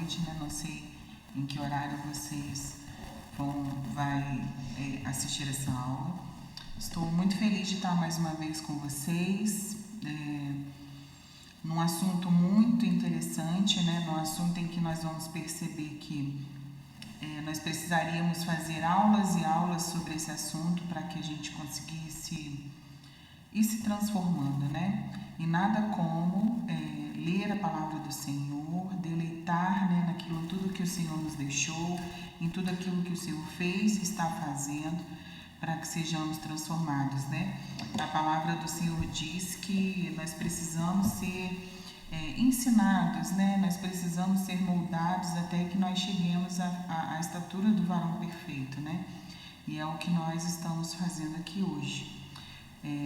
noite, né? Não sei em que horário vocês vai assistir essa aula. Estou muito feliz de estar mais uma vez com vocês, num assunto muito interessante, né? Num assunto em que nós vamos perceber que nós precisaríamos fazer aulas e aulas sobre esse assunto para que a gente conseguisse ir se transformando, né? E nada como ler a palavra do Senhor, deleitar, né, naquilo tudo que o Senhor nos deixou, em tudo aquilo que o Senhor fez e está fazendo, para que sejamos transformados, né? A palavra do Senhor diz que nós precisamos ser ensinados, né? Nós precisamos ser moldados até que nós cheguemos à estatura do varão perfeito, né? E é o que nós estamos fazendo aqui hoje.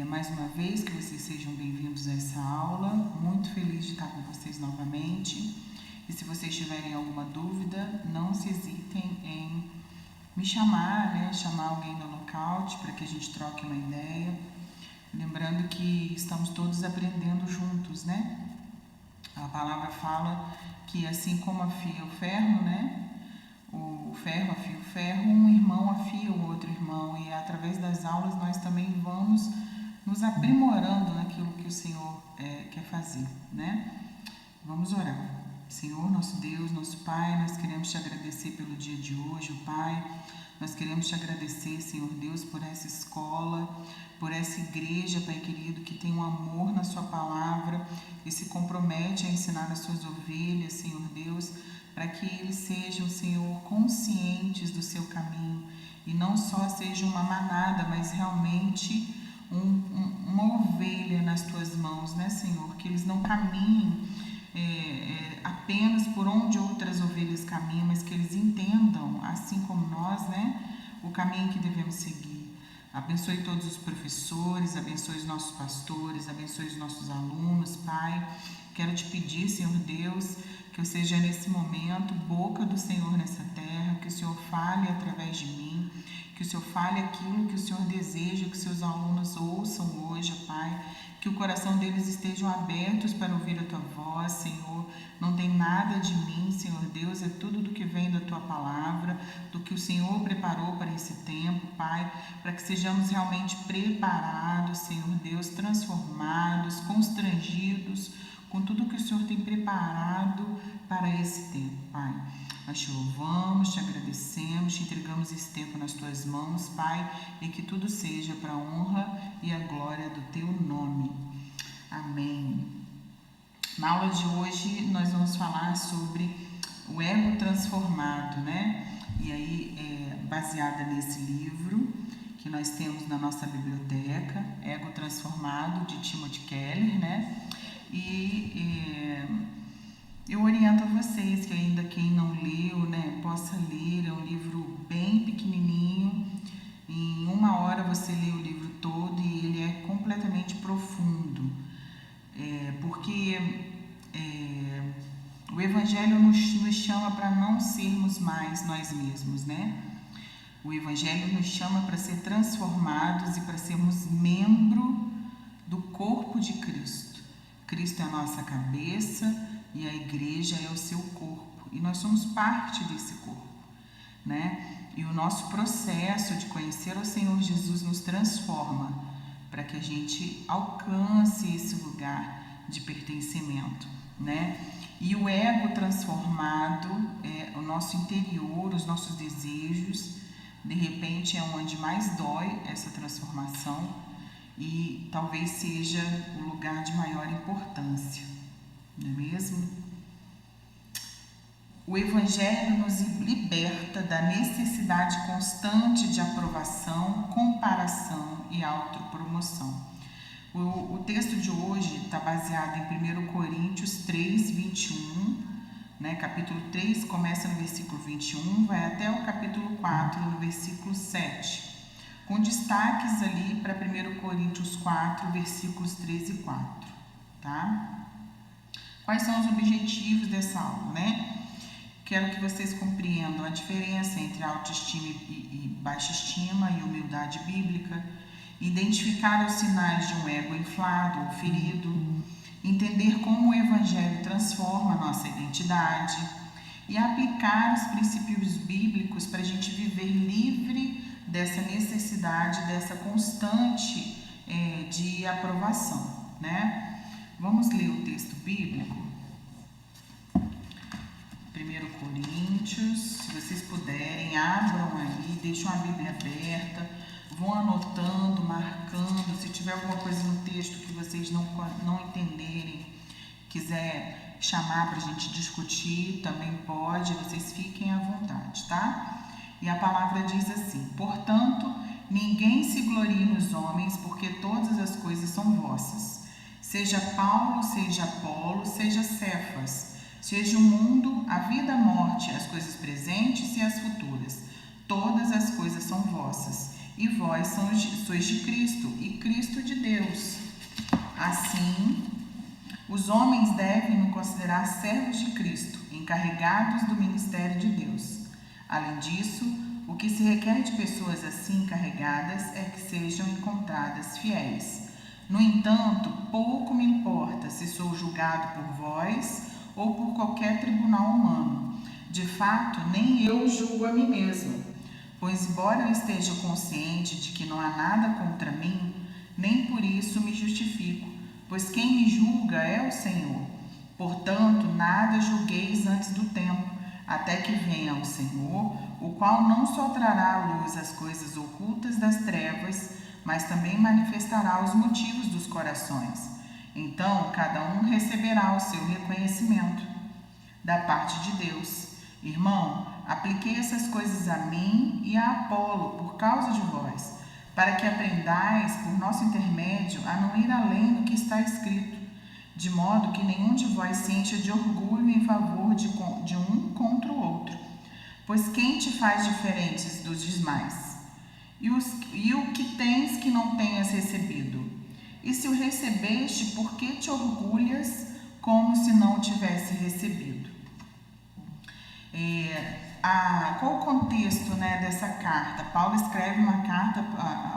Mais uma vez, que vocês sejam bem-vindos a essa aula, muito feliz de estar com vocês novamente. E se vocês tiverem alguma dúvida, não se hesitem em me chamar, né? Chamar alguém no Lookout para que a gente troque uma ideia. Lembrando que estamos todos aprendendo juntos, né? A palavra fala que assim como afia o ferro, né? O ferro afia o ferro, um irmão afia o outro irmão, e através das aulas nós também vamos nos aprimorando naquilo que o Senhor quer fazer, né? Vamos orar. Senhor, nosso Deus, nosso Pai, nós queremos te agradecer pelo dia de hoje, Pai. Nós queremos te agradecer, Senhor Deus, por essa escola, por essa igreja, Pai querido, que tem um amor na sua palavra e se compromete a ensinar as suas ovelhas, Senhor Deus, para que eles sejam, Senhor, conscientes do seu caminho e não só sejam uma manada, mas realmente uma ovelha nas tuas mãos, né, Senhor? Que eles não caminhem apenas por onde outras ovelhas caminham, mas que eles entendam, assim como nós, né, o caminho que devemos seguir. Abençoe todos os professores, abençoe os nossos pastores, abençoe os nossos alunos, Pai. Quero te pedir, Senhor Deus, que eu seja nesse momento boca do Senhor nessa terra, que o Senhor fale através de mim, que o Senhor fale aquilo que o Senhor deseja que seus alunos ouçam hoje, Pai, que o coração deles estejam abertos para ouvir a Tua voz, Senhor. Não tem nada de mim, Senhor Deus, é tudo do que vem da Tua palavra, do que o Senhor preparou para esse tempo, Pai, para que sejamos realmente preparados, Senhor Deus, transformados, constrangidos com tudo que o Senhor tem preparado para esse tempo, Pai. Nós te louvamos, te agradecemos, te entregamos esse tempo nas Tuas mãos, Pai, e que tudo seja para a honra e a glória do Teu nome. Amém. Na aula de hoje, nós vamos falar sobre o ego transformado, né? E aí, baseada nesse livro que nós temos na nossa biblioteca, Ego Transformado, de Timothy Keller, né? Eu oriento a vocês que ainda quem não leu, né, possa ler. É um livro bem pequenininho. Em 1 hora você lê o livro todo e ele é completamente profundo. Porque o Evangelho nos chama para não sermos mais nós mesmos, né? O Evangelho nos chama para ser transformados e para sermos membro do corpo de Cristo. Cristo é a nossa cabeça e a igreja é o seu corpo. E nós somos parte desse corpo, né? E o nosso processo de conhecer o Senhor Jesus nos transforma para que a gente alcance esse lugar de pertencimento, né? E o ego transformado é o nosso interior, os nossos desejos. De repente é onde mais dói essa transformação e talvez seja o lugar de maior importância, não é mesmo? O Evangelho nos liberta da necessidade constante de aprovação, comparação e autopromoção. O texto de hoje está baseado em 1 Coríntios 3, 21, né? Capítulo 3 começa no versículo 21, vai até o capítulo 4, no versículo 7. Com destaques ali para 1 Coríntios 4, versículos 13 e 4, tá? Quais são os objetivos dessa aula, né? Quero que vocês compreendam a diferença entre autoestima e baixa estima e humildade bíblica, identificar os sinais de um ego inflado ou ferido, entender como o Evangelho transforma a nossa identidade, e aplicar os princípios bíblicos para a gente viver livre dessa necessidade, dessa constante de aprovação, né? Vamos ler o texto bíblico. 1 Coríntios, se vocês puderem, abram aí, deixam a Bíblia aberta, vão anotando, marcando. Se tiver alguma coisa no texto que vocês não entenderem, quiser chamar para a gente discutir, também pode, vocês fiquem à vontade, tá? E a palavra diz assim: portanto, ninguém se glorie nos homens, porque todas as coisas são vossas. Seja Paulo, seja Apolo, seja Cefas, seja o mundo, a vida, a morte, as coisas presentes e as futuras. Todas as coisas são vossas, e vós sois de Cristo, e Cristo de Deus. Assim, os homens devem nos considerar servos de Cristo, encarregados do ministério de Deus. Além disso, o que se requer de pessoas assim encarregadas é que sejam encontradas fiéis. No entanto, pouco me importa se sou julgado por vós ou por qualquer tribunal humano. De fato, nem eu julgo a mim mesmo, pois embora eu esteja consciente de que não há nada contra mim, nem por isso me justifico, pois quem me julga é o Senhor. Portanto, nada julgueis antes do tempo, até que venha o Senhor, o qual não só trará à luz as coisas ocultas das trevas, mas também manifestará os motivos dos corações. Então, cada um receberá o seu reconhecimento da parte de Deus. Irmão, apliquei essas coisas a mim e a Apolo por causa de vós, para que aprendais, por nosso intermédio, a não ir além do que está escrito, de modo que nenhum de vós se encha de orgulho em favor de um contra o outro. Pois quem te faz diferentes dos demais? E o que tens que não tenhas recebido? E se o recebeste, por que te orgulhas como se não o tivesse recebido? Qual o contexto, né, dessa carta? Paulo escreve uma carta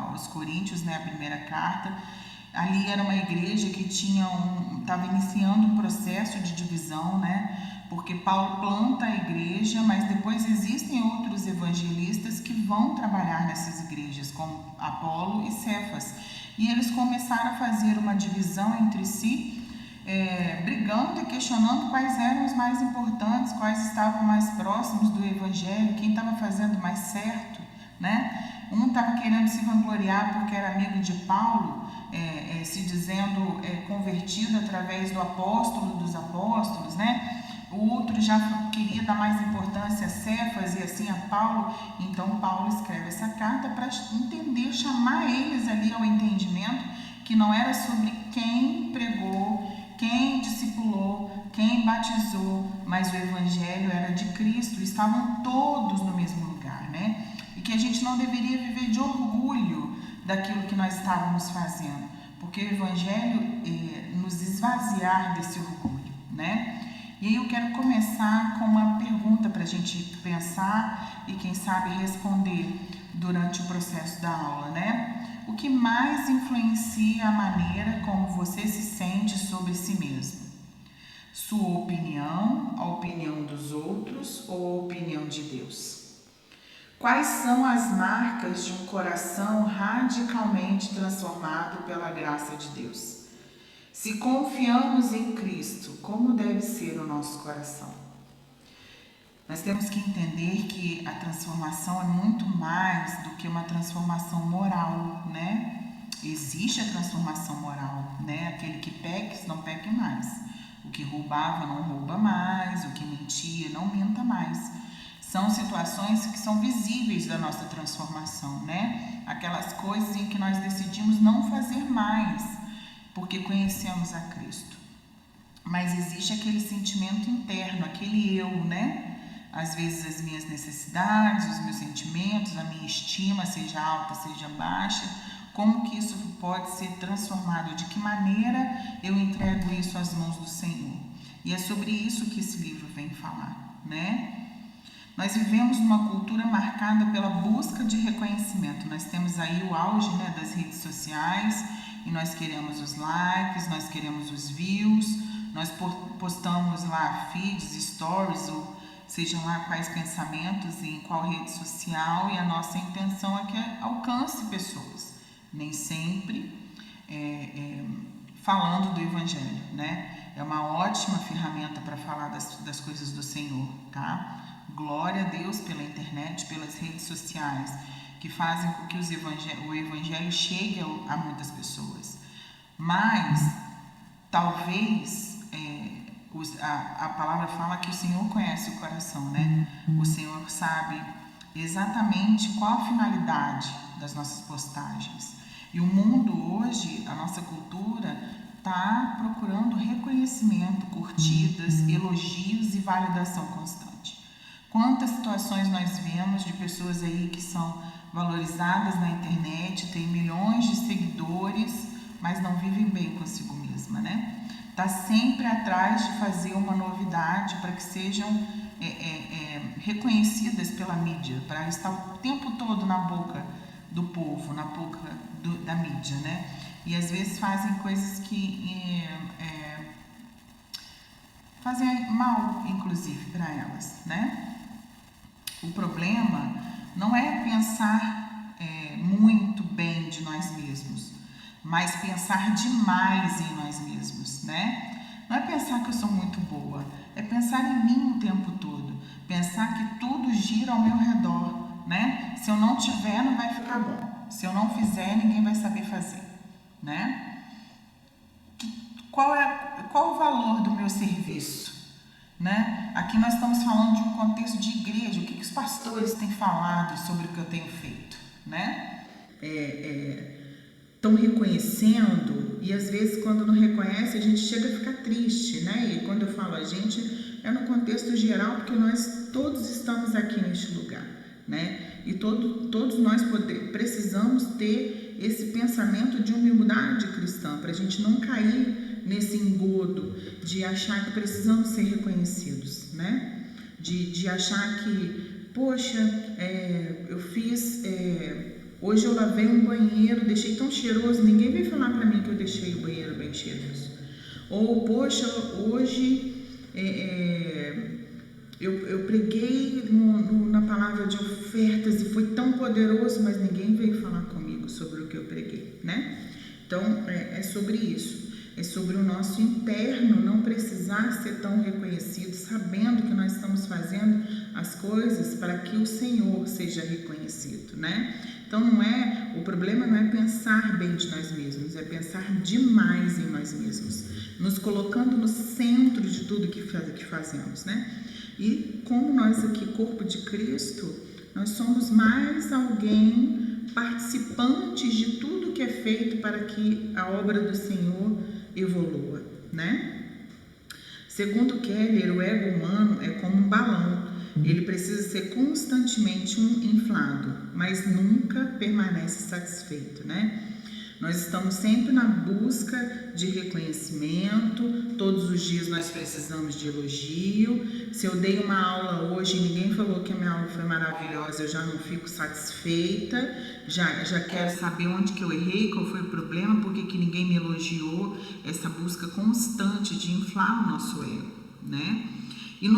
aos Coríntios, né, a primeira carta. Ali era uma igreja que estava iniciando um processo de divisão, né? Porque Paulo planta a igreja, mas depois existem outros evangelistas que vão trabalhar nessas igrejas, como Apolo e Cefas. E eles começaram a fazer uma divisão entre si, brigando e questionando quais eram os mais importantes, quais estavam mais próximos do evangelho, quem estava fazendo mais certo, né? Um estava querendo se vangloriar porque era amigo de Paulo, se dizendo convertido através do apóstolo dos apóstolos, né? O outro já queria dar mais importância a Cefas e assim a Paulo. Então Paulo escreve essa carta para entender, chamar eles ali ao entendimento que não era sobre quem pregou, quem discipulou, quem batizou, mas o evangelho era de Cristo. Estavam todos no mesmo lugar, né? E que a gente não deveria viver de orgulho daquilo que nós estávamos fazendo, porque o evangelho nos esvaziar desse orgulho, né? E aí eu quero começar com uma pergunta para a gente pensar e quem sabe responder durante o processo da aula, né? O que mais influencia a maneira como você se sente sobre si mesmo? Sua opinião, a opinião dos outros ou a opinião de Deus? Quais são as marcas de um coração radicalmente transformado pela graça de Deus? Se confiamos em Cristo, como deve ser o nosso coração? Nós temos que entender que a transformação é muito mais do que uma transformação moral, né? Existe a transformação moral, né? Aquele que peque, não peque mais. O que roubava, não rouba mais. O que mentia, não minta mais. São situações que são visíveis da nossa transformação, né? Aquelas coisas em que nós decidimos não fazer mais, porque conhecemos a Cristo. Mas existe aquele sentimento interno, aquele eu, né? Às vezes as minhas necessidades, os meus sentimentos, a minha estima, seja alta, seja baixa, como que isso pode ser transformado? De que maneira eu entrego isso às mãos do Senhor? E é sobre isso que esse livro vem falar, né? Nós vivemos numa cultura marcada pela busca de reconhecimento. Nós temos aí o auge, né, das redes sociais, e nós queremos os likes, nós queremos os views, nós postamos lá feeds, stories, sejam lá quais pensamentos e em qual rede social, e a nossa intenção é que alcance pessoas, nem sempre falando do Evangelho, né? É uma ótima ferramenta para falar das coisas do Senhor, tá? Glória a Deus pela internet, pelas redes sociais, que fazem com que o Evangelho chegue a muitas pessoas. Mas, talvez, a palavra fala que o Senhor conhece o coração, né? O Senhor sabe exatamente qual a finalidade das nossas postagens. E o mundo hoje, a nossa cultura, está procurando reconhecimento, curtidas, elogios e validação constante. Quantas situações nós vemos de pessoas aí que são valorizadas na internet, têm milhões de seguidores, mas não vivem bem consigo mesma, né? Está sempre atrás de fazer uma novidade para que sejam reconhecidas pela mídia, para estar o tempo todo na boca do povo, na boca da mídia, né? E às vezes fazem coisas que fazem mal, inclusive, para elas, né? O problema não é pensar muito bem de nós mesmos, mas pensar demais em nós mesmos, né? Não é pensar que eu sou muito boa, é pensar em mim o tempo todo, pensar que tudo gira ao meu redor, né? Se eu não tiver, não vai ficar bom. Se eu não fizer, ninguém vai saber fazer, né? Qual o valor do meu serviço? Né? Aqui nós estamos falando de um contexto de igreja. O que os pastores têm falado sobre o que eu tenho feito, né? Estão reconhecendo, e às vezes quando não reconhece a gente chega a ficar triste, né? E quando eu falo a gente, é no contexto geral, porque nós todos estamos aqui neste lugar, né? E todos nós precisamos ter esse pensamento de humildade cristã, para a gente não cair nesse engodo de achar que precisamos ser reconhecidos, né? De achar que, poxa, eu fiz, hoje eu lavei um banheiro, deixei tão cheiroso, ninguém veio falar para mim que eu deixei o banheiro bem cheiroso. Ou, poxa, hoje eu preguei na palavra de ofertas e foi tão poderoso, mas ninguém veio falar comigo sobre o que eu preguei, né? Então, é sobre isso. É sobre o nosso interno não precisar ser tão reconhecido, sabendo que nós estamos fazendo as coisas para que o Senhor seja reconhecido, né? Então, o problema não é pensar bem de nós mesmos, é pensar demais em nós mesmos, nos colocando no centro de tudo que fazemos, né? E como nós aqui, corpo de Cristo, nós somos mais alguém participantes de tudo que é feito para que a obra do Senhor evolua, né? Segundo Keller, o ego humano é como um balão. Ele precisa ser constantemente inflado, mas nunca permanece satisfeito, né? Nós estamos sempre na busca de reconhecimento, todos os dias nós precisamos de elogio. Se eu dei uma aula hoje e ninguém falou que a minha aula foi maravilhosa, eu já não fico satisfeita, já quero saber onde que eu errei, qual foi o problema, por que ninguém me elogiou. Essa busca constante de inflar o nosso ego, né? E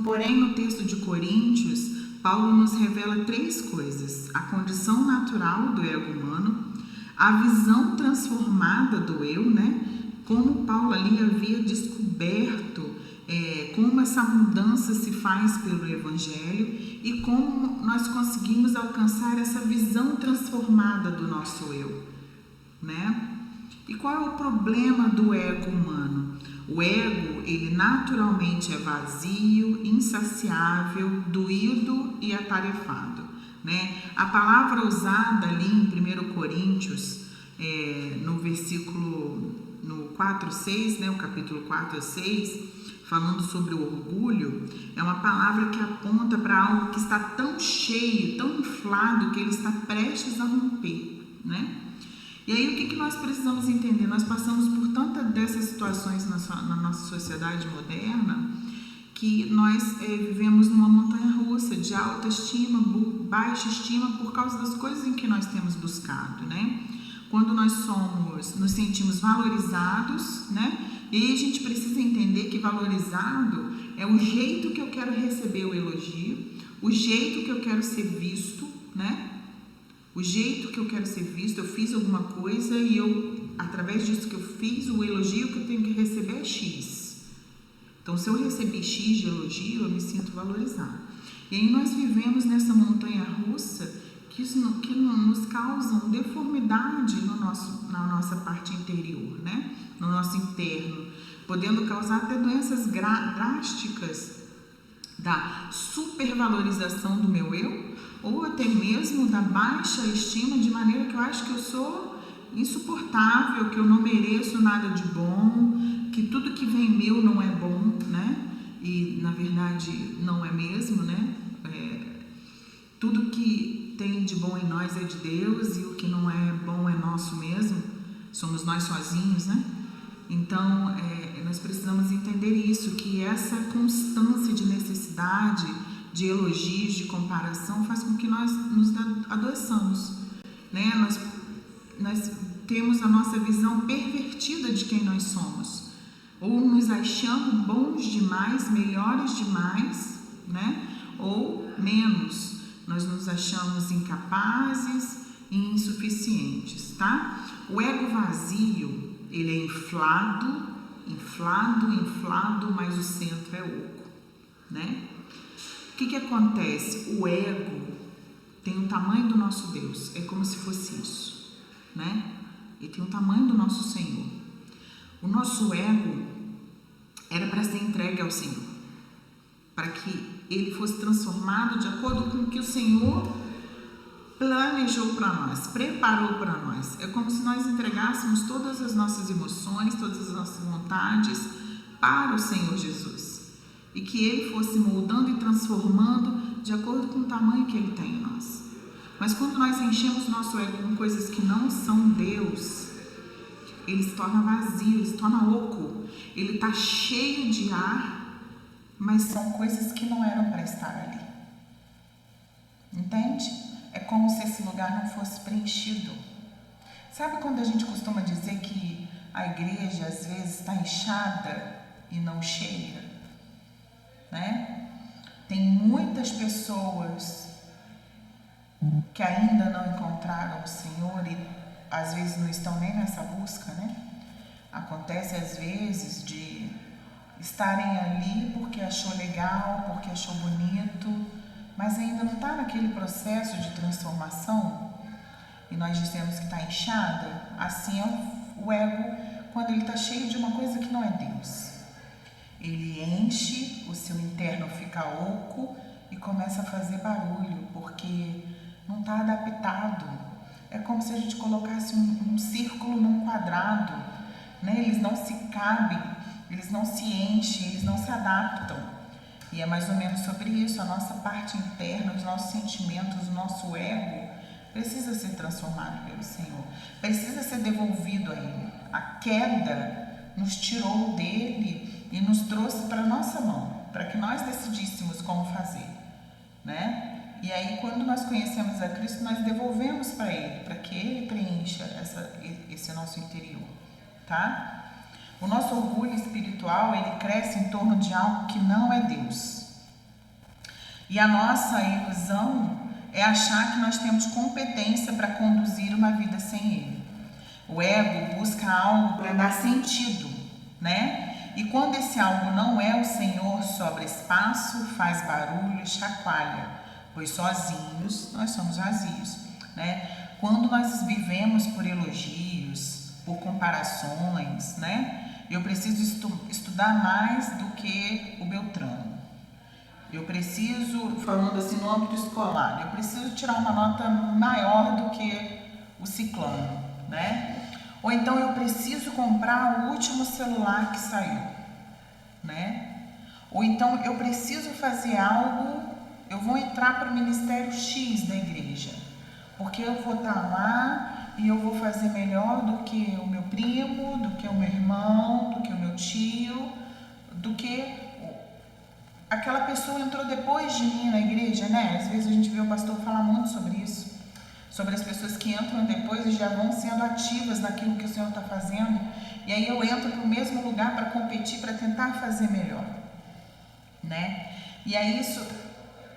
porém, no texto de Coríntios, Paulo nos revela 3 coisas: a condição natural do ego humano, a visão transformada do eu, né? Como Paulo ali havia descoberto como essa mudança se faz pelo Evangelho e como nós conseguimos alcançar essa visão transformada do nosso eu, né? E qual é o problema do ego humano? O ego, ele naturalmente é vazio, insaciável, doído e atarefado, né? A palavra usada ali em 1 Coríntios, no versículo 4:6, né, o capítulo 4:6, falando sobre o orgulho, é uma palavra que aponta para algo que está tão cheio, tão inflado, que ele está prestes a romper, né? E aí o que nós precisamos entender? Nós passamos por tantas dessas situações na nossa sociedade moderna, que nós vivemos numa montanha-russa de alta estima, baixa estima, por causa das coisas em que nós temos buscado, né? Quando nós nos sentimos valorizados, né? E aí a gente precisa entender que valorizado É o jeito que eu quero receber o elogio, o jeito que eu quero ser visto, né? O jeito que eu quero ser visto, eu fiz alguma coisa e eu, através disso que eu fiz, o elogio que eu tenho que receber é X. Então, se eu receber X de elogio, eu me sinto valorizado. E aí nós vivemos nessa montanha-russa que nos causam deformidade na nossa parte interior, né? No nosso interno, podendo causar até doenças drásticas da supervalorização do meu eu, ou até mesmo da baixa estima, de maneira que eu acho que eu sou insuportável, que eu não mereço nada de bom, que tudo que vem meu não é bom, né? E na verdade não é mesmo, né? Tudo que tem de bom em nós é de Deus, e o que não é bom é nosso mesmo, somos nós sozinhos, né? Então, nós precisamos entender isso, que essa constância de necessidade, de elogios, de comparação, faz com que nós nos adoeçamos, né? Nós temos a nossa visão pervertida de quem nós somos, ou nos achamos bons demais, melhores demais, né? Ou menos, nós nos achamos incapazes e insuficientes, tá? O ego vazio, ele é inflado, mas o centro é oco, né? O que acontece? O ego tem o tamanho do nosso Deus, é como se fosse isso, né? Ele tem o tamanho do nosso Senhor. O nosso ego era para ser entregue ao Senhor, para que ele fosse transformado de acordo com o que o Senhor planejou para nós, preparou para nós. É como se nós entregássemos todas as nossas emoções, todas as nossas vontades para o Senhor Jesus, e que ele fosse moldando e transformando de acordo com o tamanho que ele tem em nós. Mas quando nós enchemos nosso ego com coisas que não são Deus, ele se torna vazio, ele se torna oco, ele está cheio de ar, mas são coisas que não eram para estar ali. Entende? É como se esse lugar não fosse preenchido. Sabe quando a gente costuma dizer que a igreja às vezes está inchada e não cheia? Né? Tem muitas pessoas que ainda não encontraram o Senhor e às vezes não estão nem nessa busca, né? Acontece às vezes de estarem ali porque achou legal, porque achou bonito, mas ainda não está naquele processo de transformação, e nós dizemos que está inchada. Assim é o ego quando ele está cheio de uma coisa que não é Deus. Ele enche, o seu interno fica oco e começa a fazer barulho, porque não está adaptado. É como se a gente colocasse um círculo num quadrado, né? Eles não se cabem, eles não se enchem, eles não se adaptam. E é mais ou menos sobre isso. A nossa parte interna, os nossos sentimentos, o nosso ego precisa ser transformado pelo Senhor, precisa ser devolvido a Ele. A queda nos tirou dele e nos trouxe para a nossa mão, para que nós decidíssemos como fazer, né? E aí, quando nós conhecemos a Cristo, nós devolvemos para Ele, para que Ele preencha esse nosso interior, tá? O nosso orgulho espiritual, ele cresce em torno de algo que não é Deus. E a nossa ilusão é achar que nós temos competência para conduzir uma vida sem Ele. O ego busca algo para dar sentido, né? E quando esse algo não é o Senhor, sobra espaço, faz barulho e chacoalha, pois sozinhos nós somos vazios, né? Quando nós vivemos por elogios, por comparações, né? Eu preciso estudar mais do que o Beltrano. Eu preciso, falando assim no âmbito escolar, eu preciso tirar uma nota maior do que o ciclano, né? Ou então eu preciso comprar o último celular que saiu, né? Ou então eu preciso fazer algo, eu vou entrar para o ministério X da igreja, porque eu vou estar lá e eu vou fazer melhor do que o meu primo, do que o meu irmão, do que o meu tio, do que aquela pessoa entrou depois de mim na igreja, né? Às vezes a gente vê o pastor falar muito sobre isso, sobre as pessoas que entram depois e já vão sendo ativas naquilo que o Senhor está fazendo, e aí eu entro para o mesmo lugar para competir, para tentar fazer melhor. né? E aí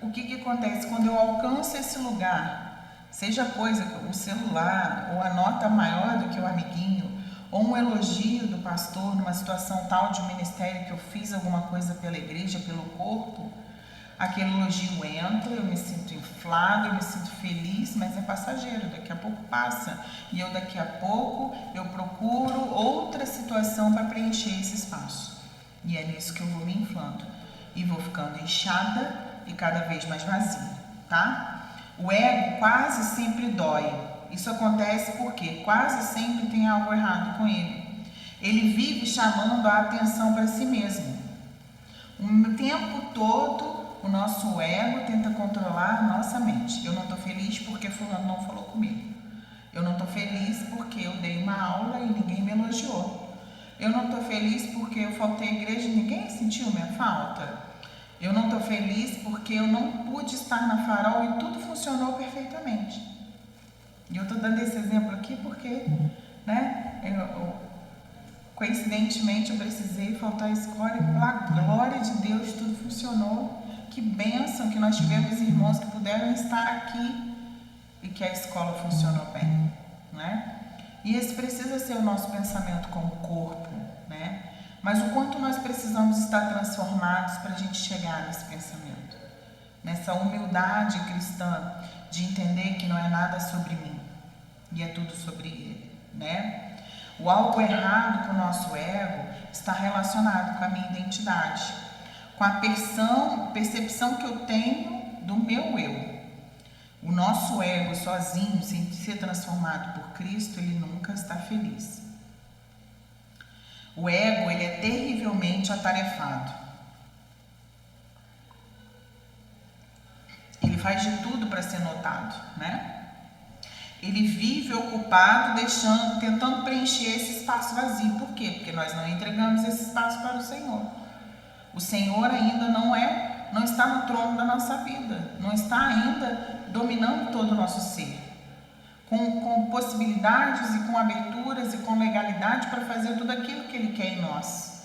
o que acontece? Quando eu alcanço esse lugar, seja coisa, o celular, ou a nota maior do que o amiguinho, ou um elogio do pastor numa situação tal de ministério que eu fiz alguma coisa pela igreja, pelo corpo, aquele elogio entra, eu me sinto inflado, eu me sinto feliz, mas é passageiro, daqui a pouco passa. E eu daqui a pouco eu procuro outra situação para preencher esse espaço. E é nisso que eu vou me inflando. E vou ficando inchada e cada vez mais vazia, tá? O ego quase sempre dói. Isso acontece porque quase sempre tem algo errado com ele. Ele vive chamando a atenção para si mesmo. O tempo todo o nosso ego tenta controlar a nossa mente. Eu não estou feliz porque fulano não falou comigo. Eu não estou feliz porque eu dei uma aula e ninguém me elogiou. Eu não estou feliz porque eu faltei à igreja e ninguém sentiu minha falta. Eu não estou feliz porque eu não pude estar na Farol e tudo funcionou perfeitamente. E eu estou dando esse exemplo aqui porque, né, coincidentemente eu precisei faltar à escola e pela glória de Deus tudo funcionou. Que bênção que nós tivemos irmãos que puderam estar aqui e que a escola funcionou bem, né? E esse precisa ser o nosso pensamento como corpo, né? Mas o quanto nós precisamos estar transformados para a gente chegar nesse pensamento, nessa humildade cristã de entender que não é nada sobre mim e é tudo sobre ele, né? O algo errado com o nosso ego está relacionado com a minha identidade, com a percepção que eu tenho do meu eu. O nosso ego sozinho, sem ser transformado por Cristo, ele nunca está feliz. O ego, ele é terrivelmente atarefado. Ele faz de tudo para ser notado, né? Ele vive ocupado, tentando preencher esse espaço vazio. Por quê? Porque nós não entregamos esse espaço para o Senhor. O Senhor ainda não está no trono da nossa vida, não está ainda dominando todo o nosso ser, com possibilidades e com aberturas e com legalidade para fazer tudo aquilo que Ele quer em nós.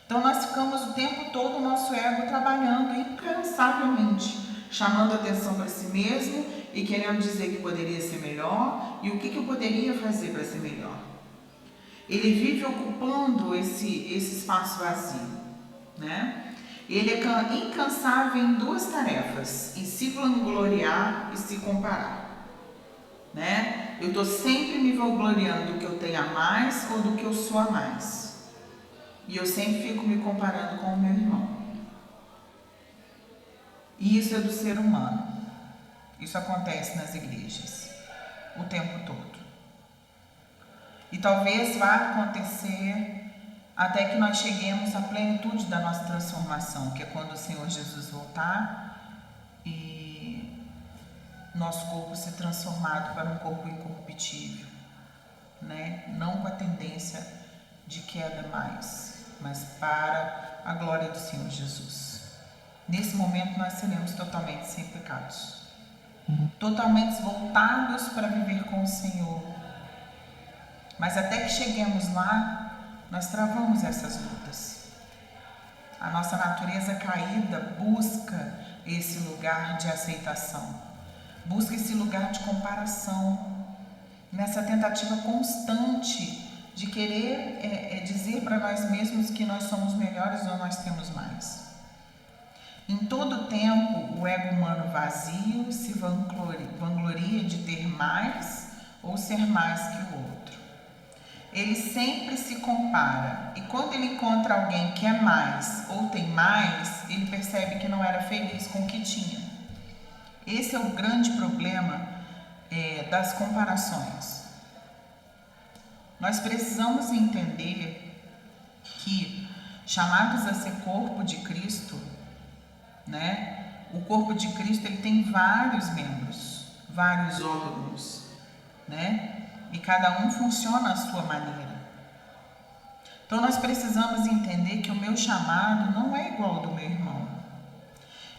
Então nós ficamos o tempo todo o nosso ego trabalhando incansavelmente, chamando a atenção para si mesmo e querendo dizer que poderia ser melhor e o que eu poderia fazer para ser melhor. Ele vive ocupando esse espaço vazio, né? Ele é incansável em duas tarefas, em se vangloriar e se comparar, né? Eu estou sempre me vangloriando do que eu tenho a mais ou do que eu sou a mais. E eu sempre fico me comparando com o meu irmão. E isso é do ser humano. Isso acontece nas igrejas o tempo todo. E talvez vá acontecer até que nós cheguemos à plenitude da nossa transformação, que é quando o Senhor Jesus voltar e nosso corpo ser transformado para um corpo incorruptível, né? Não com a tendência de queda mais, mas para a glória do Senhor Jesus. Nesse momento nós seremos totalmente sem pecados, totalmente voltados para viver com o Senhor. Mas até que cheguemos lá, nós travamos essas lutas. A nossa natureza caída busca esse lugar de aceitação, busca esse lugar de comparação, nessa tentativa constante de querer dizer para nós mesmos que nós somos melhores ou nós temos mais. Em todo tempo, o ego humano vazio se vangloria de ter mais ou ser mais que o outro. Ele sempre se compara e quando ele encontra alguém que é mais ou tem mais, ele percebe que não era feliz com o que tinha. Esse é o grande problema das comparações. Nós precisamos entender que, chamados a ser corpo de Cristo, né? O corpo de Cristo ele tem vários membros, vários órgãos, né? E cada um funciona à sua maneira. Então nós precisamos entender que o meu chamado não é igual ao do meu irmão.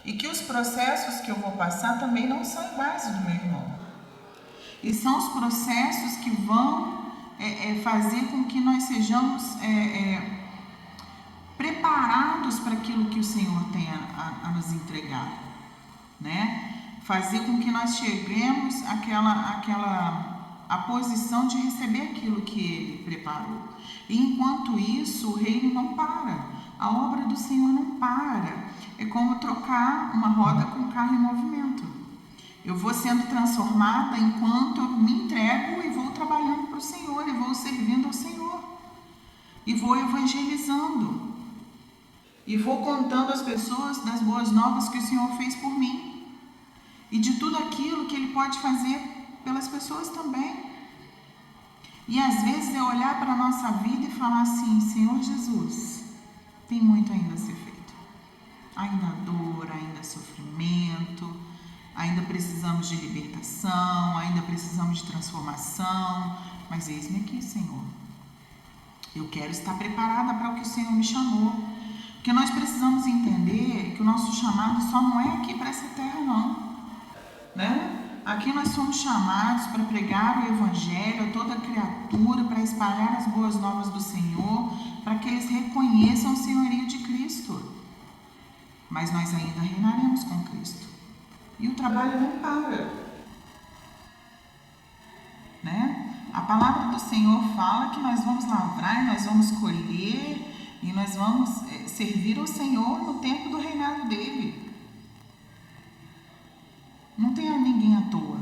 E que os processos que eu vou passar também não são iguais ao do meu irmão. E são os processos que vão fazer com que nós sejamos preparados preparados para aquilo que o Senhor tem a nos entregar, né? Fazer com que nós cheguemos à posição de receber aquilo que Ele preparou. E enquanto isso, o reino não para, a obra do Senhor não para. É como trocar uma roda com um carro em movimento. Eu vou sendo transformada enquanto eu me entrego e vou trabalhando para o Senhor, e vou servindo ao Senhor, e vou evangelizando, e vou contando às pessoas das boas novas que o Senhor fez por mim, e de tudo aquilo que Ele pode fazer pelas pessoas também. E às vezes é olhar para a nossa vida e falar assim: Senhor Jesus, tem muito ainda a ser feito. Ainda dor, ainda sofrimento, ainda precisamos de libertação, ainda precisamos de transformação, mas eis-me aqui, Senhor. Eu quero estar preparada para o que o Senhor me chamou. Porque nós precisamos entender que o nosso chamado só não é aqui para essa terra, não. Né? Aqui nós somos chamados para pregar o Evangelho a toda criatura, para espalhar as boas novas do Senhor, para que eles reconheçam o senhorio de Cristo. Mas nós ainda reinaremos com Cristo. E o trabalho não para. Né? A palavra do Senhor fala que nós vamos lavrar, nós vamos colher e nós vamos servir ao Senhor no tempo do reinado dele. Não tem ninguém à toa.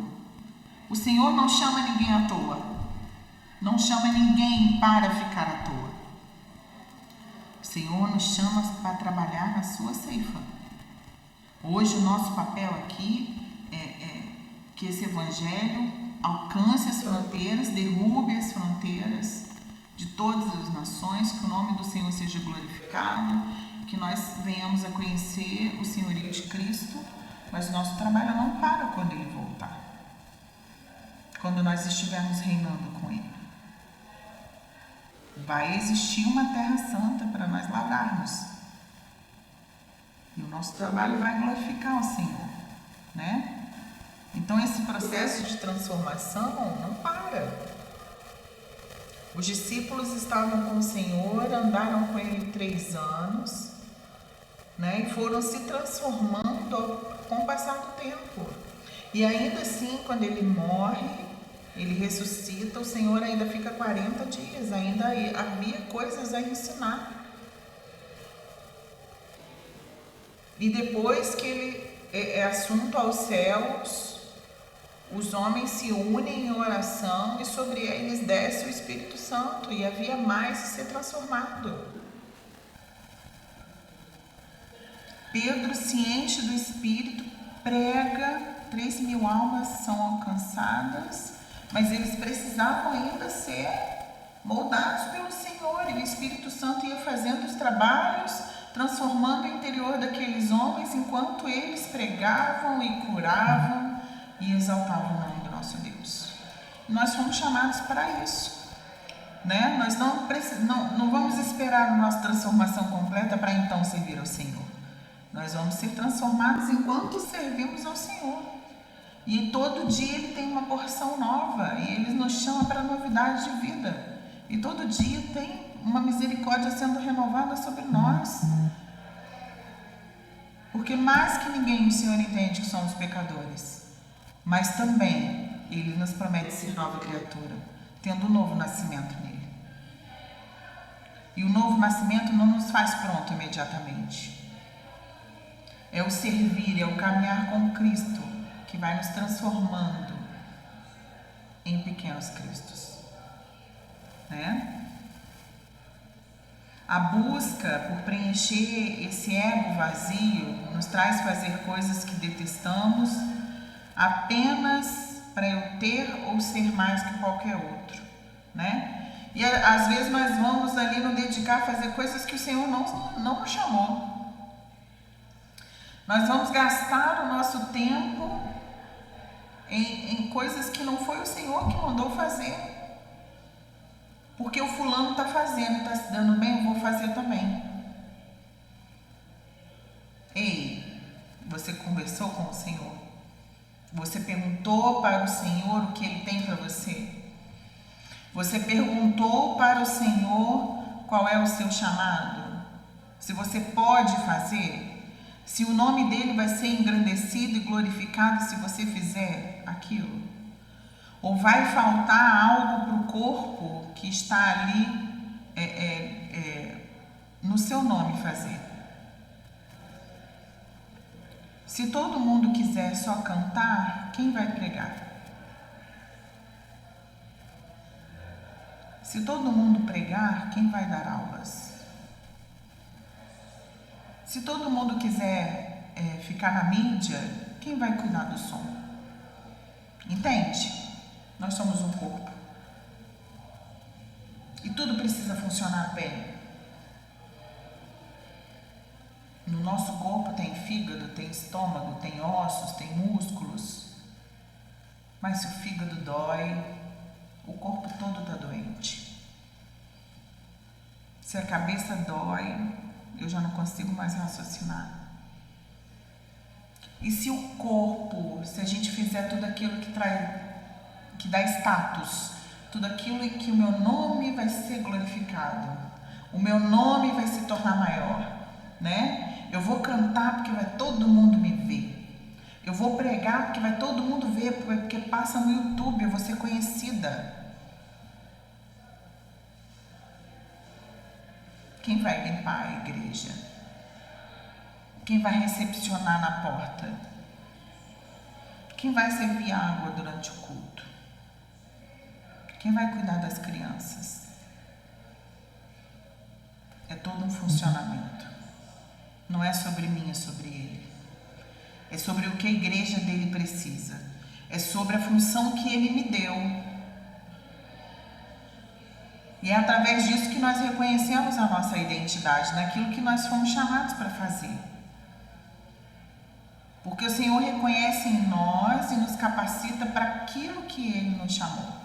O Senhor não chama ninguém à toa. Não chama ninguém para ficar à toa. O Senhor nos chama para trabalhar na sua ceifa. Hoje o nosso papel aqui é que esse Evangelho alcance as fronteiras, derrube as fronteiras de todas as nações, que o nome do Senhor seja glorificado, que nós venhamos a conhecer o senhorio de Cristo, mas o nosso trabalho não para quando Ele voltar, quando nós estivermos reinando com Ele. Vai existir uma terra santa para nós lavrarmos. E o nosso trabalho vai glorificar o Senhor, né? Então esse processo de transformação não para. Os discípulos estavam com o Senhor, andaram com Ele 3 anos, né? E foram se transformando com o passar do tempo. E ainda assim, quando Ele morre, Ele ressuscita, o Senhor ainda fica 40 dias, ainda havia coisas a ensinar. E depois que Ele é assunto aos céus, os homens se unem em oração e sobre eles desce o Espírito Santo, e havia mais a ser transformado. Pedro se enche do Espírito, prega, 3.000 almas são alcançadas, mas eles precisavam ainda ser moldados pelo Senhor, e o Espírito Santo ia fazendo os trabalhos, transformando o interior daqueles homens, enquanto eles pregavam e curavam e exaltavam o nome do nosso Deus. Nós fomos chamados para isso, né? Nós não vamos esperar a nossa transformação completa para então servir ao Senhor. Nós vamos ser transformados enquanto servimos ao Senhor. E todo dia Ele tem uma porção nova, e Ele nos chama para novidade de vida. E todo dia tem uma misericórdia sendo renovada sobre nós. Porque mais que ninguém o Senhor entende que somos pecadores. Mas também Ele nos promete ser nova criatura, tendo um novo nascimento nele. E o novo nascimento não nos faz pronto imediatamente. É o servir, é o caminhar com Cristo que vai nos transformando em pequenos Cristos, né? A busca por preencher esse ego vazio nos traz fazer coisas que detestamos apenas para eu ter ou ser mais que qualquer outro, né? E às vezes nós vamos ali nos dedicar a fazer coisas que o Senhor não nos chamou. Nós vamos gastar o nosso tempo em coisas que não foi o Senhor que mandou fazer. Porque o fulano está fazendo, está se dando bem, eu vou fazer também. Ei, você conversou com o Senhor? Você perguntou para o Senhor o que Ele tem para você? Você perguntou para o Senhor qual é o seu chamado? se você pode fazer, se o nome dele vai ser engrandecido e glorificado se você fizer aquilo. Ou vai faltar algo para o corpo que está ali no seu nome fazer. Se todo mundo quiser só cantar, quem vai pregar? Se todo mundo pregar, quem vai dar aulas? Se todo mundo quiser ficar na mídia, quem vai cuidar do som? Entende? Nós somos um corpo. E tudo precisa funcionar bem. No nosso corpo tem fígado, tem estômago, tem ossos, tem músculos. Mas se o fígado dói, o corpo todo está doente. Se a cabeça dói, eu já não consigo mais raciocinar. E se o corpo, se a gente fizer tudo aquilo que dá status, tudo aquilo em que o meu nome vai ser glorificado, o meu nome vai se tornar maior, né? Eu vou cantar porque vai todo mundo me ver. Eu vou pregar porque vai todo mundo ver, porque passa no YouTube, eu vou ser conhecida. Quem vai limpar a igreja? Quem vai recepcionar na porta? Quem vai servir água durante o culto? Quem vai cuidar das crianças? É todo um funcionamento. Não é sobre mim, é sobre ele. É sobre o que a igreja dele precisa. É sobre a função que ele me deu. E é através disso que nós reconhecemos a nossa identidade, naquilo que nós fomos chamados para fazer. Porque o Senhor reconhece em nós e nos capacita para aquilo que ele nos chamou.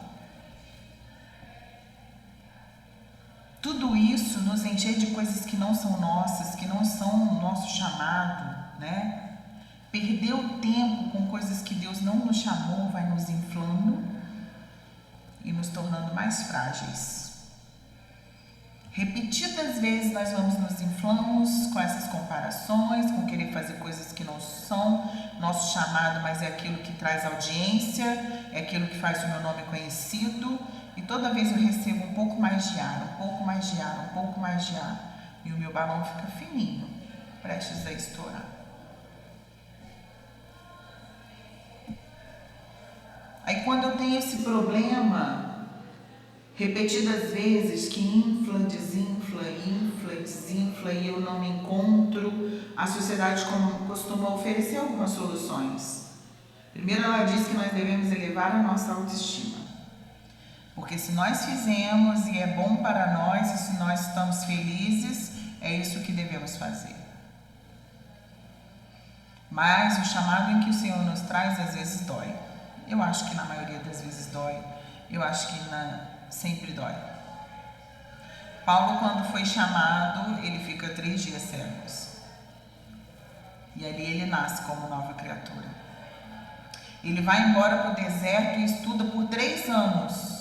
Tudo isso nos encher de coisas que não são nossas, que não são o nosso chamado, né? Perder o tempo com coisas que Deus não nos chamou vai nos inflando e nos tornando mais frágeis. Repetidas vezes nós nos inflamos com essas comparações, com querer fazer coisas que não são nosso chamado, mas é aquilo que traz audiência, é aquilo que faz o meu nome conhecido. E toda vez eu recebo um pouco mais de ar, um pouco mais de ar, um pouco mais de ar. E o meu balão fica fininho, prestes a estourar. Aí quando eu tenho esse problema, repetidas vezes, que infla, desinfla, infla, desinfla, e eu não me encontro, a sociedade costuma oferecer algumas soluções. Primeiro ela diz que nós devemos elevar a nossa autoestima. Porque se nós fizemos e é bom para nós, e se nós estamos felizes, é isso que devemos fazer. Mas o chamado em que o Senhor nos traz, às vezes dói. Eu acho que na maioria das vezes dói. Eu acho que sempre dói. Paulo, quando foi chamado, ele fica 3 dias cegos. E ali ele nasce como nova criatura. Ele vai embora para o deserto e estuda por 3 anos.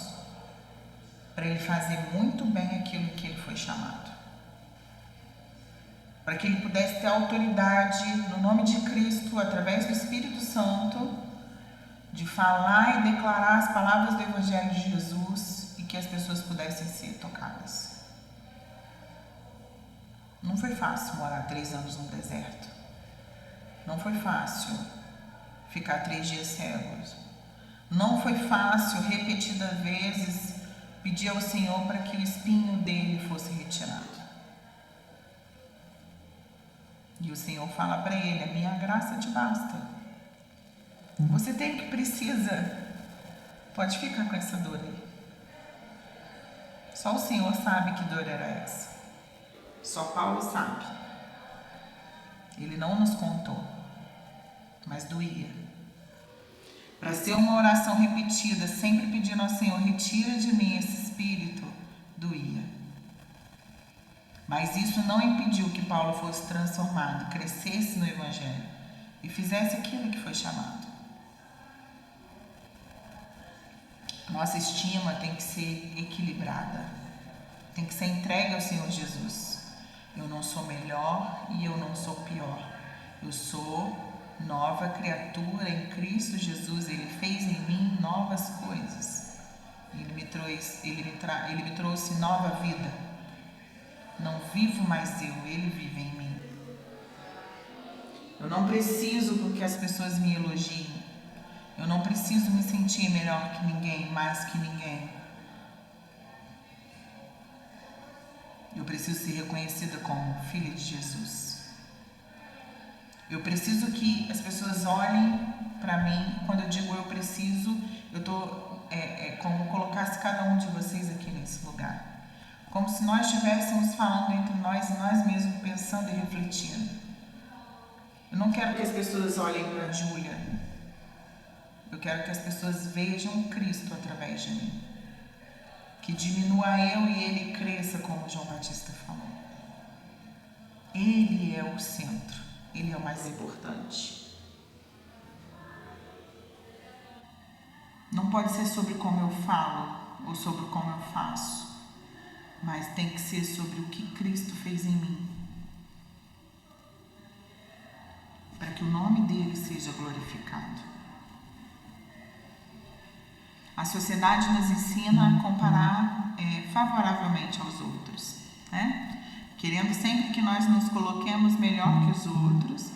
Para ele fazer muito bem aquilo que ele foi chamado. Para que ele pudesse ter autoridade no nome de Cristo, através do Espírito Santo, de falar e declarar as palavras do Evangelho de Jesus e que as pessoas pudessem ser tocadas. Não foi fácil morar 3 anos no deserto. Não foi fácil ficar 3 dias cegos. Não foi fácil, repetidas vezes, pedir ao Senhor para que o espinho dele fosse retirado. E o Senhor fala para ele: a minha graça te basta. Você tem que precisa. Pode ficar com essa dor aí. Só o Senhor sabe que dor era essa. Só Paulo sabe. Ele não nos contou, mas doía. Para ser uma oração repetida, sempre pedindo ao Senhor: retira de mim esse espírito, doía. Mas isso não impediu que Paulo fosse transformado, crescesse no Evangelho e fizesse aquilo que foi chamado. Nossa estima tem que ser equilibrada, tem que ser entregue ao Senhor Jesus. Eu não sou melhor e eu não sou pior. Eu sou nova criatura em Cristo Jesus. Ele fez em mim novas coisas. Ele me trouxe nova vida. Não vivo mais eu, Ele vive em mim. Eu não preciso porque as pessoas me elogiem. Eu não preciso me sentir melhor que ninguém, mais que ninguém. Eu preciso ser reconhecida como filha de Jesus. Eu preciso que as pessoas olhem para mim. Quando eu digo eu preciso, eu estou como colocasse cada um de vocês aqui nesse lugar. Como se nós estivéssemos falando entre nós e nós mesmos, pensando e refletindo. Eu não quero que as pessoas olhem para a Júlia. Eu quero que as pessoas vejam Cristo através de mim. Que diminua eu e Ele cresça, como João Batista falou. Ele é o centro. Ele é o mais importante. Não pode ser sobre como eu falo ou sobre como eu faço, mas tem que ser sobre o que Cristo fez em mim, para que o nome dele seja glorificado. A sociedade nos ensina a comparar favoravelmente aos outros, né? Querendo sempre que nós nos coloquemos melhor que os outros,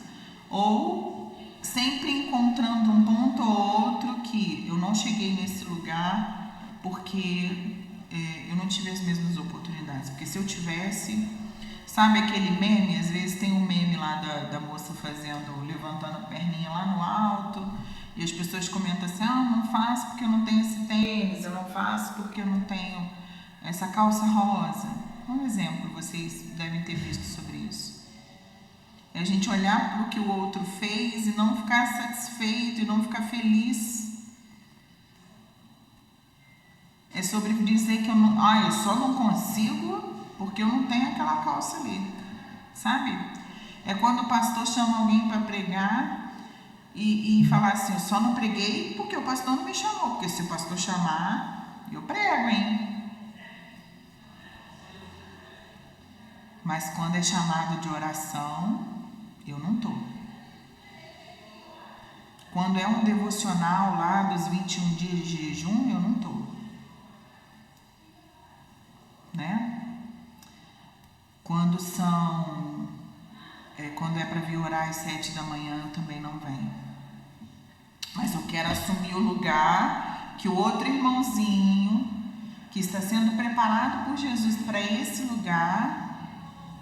ou sempre encontrando um ponto ou outro que eu não cheguei nesse lugar porque eu não tive as mesmas oportunidades. Porque se eu tivesse, sabe aquele meme? Às vezes tem um meme lá da moça levantando a perninha lá no alto, e as pessoas comentam assim, não faço porque eu não tenho esse tênis, eu não faço porque eu não tenho essa calça rosa. Um exemplo, vocês devem ter visto sobre isso. É a gente olhar para o que o outro fez e não ficar satisfeito e não ficar feliz. É sobre dizer que eu só não consigo porque eu não tenho aquela calça ali, sabe? É quando o pastor chama alguém para pregar e falar assim, eu só não preguei porque o pastor não me chamou, porque se o pastor chamar, eu prego, hein? Mas quando é chamado de oração, eu não estou. Quando é um devocional lá dos 21 dias de jejum, eu não estou. Né? Quando é para vir orar às 7 da manhã, eu também não venho. Mas eu quero assumir o lugar que o outro irmãozinho, que está sendo preparado por Jesus para esse lugar,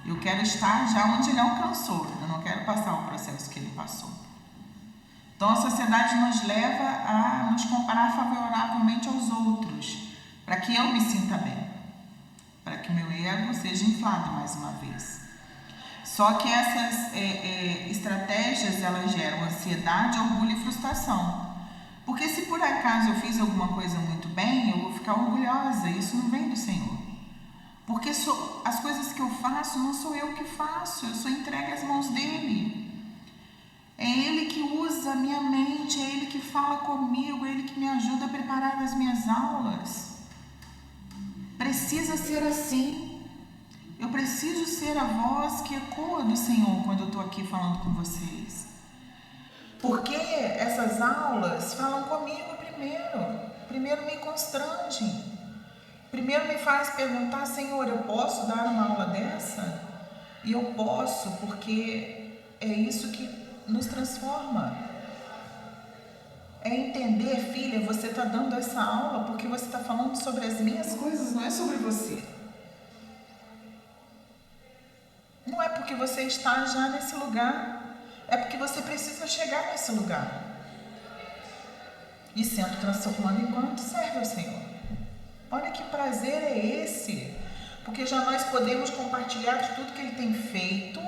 eu quero estar já onde ele alcançou. Eu não quero passar o processo que ele passou. Então a sociedade nos leva a nos comparar favoravelmente aos outros, para que eu me sinta bem, para que meu ego seja inflado mais uma vez. Só que essas estratégias, elas geram ansiedade, orgulho e frustração. Porque se por acaso eu fiz alguma coisa muito bem, eu vou ficar orgulhosa. Isso não vem do Senhor. Porque as coisas que eu faço não sou eu que faço, eu sou entregue às mãos dele. É ele que usa a minha mente, é ele que fala comigo, é ele que me ajuda a preparar as minhas aulas. Precisa ser assim. Eu preciso ser a voz que ecoa do Senhor quando eu estou aqui falando com vocês. Porque essas aulas falam comigo primeiro. Primeiro me constrangem. Primeiro me faz perguntar, Senhor, eu posso dar uma aula dessa? E eu posso, porque é isso que nos transforma. É entender, filha, você está dando essa aula porque você está falando sobre as minhas coisas, não é sobre você. Não é porque você está já nesse lugar, é porque você precisa chegar nesse lugar. E sendo transformado enquanto serve ao Senhor. Olha que prazer é esse, porque já nós podemos compartilhar de tudo que ele tem feito,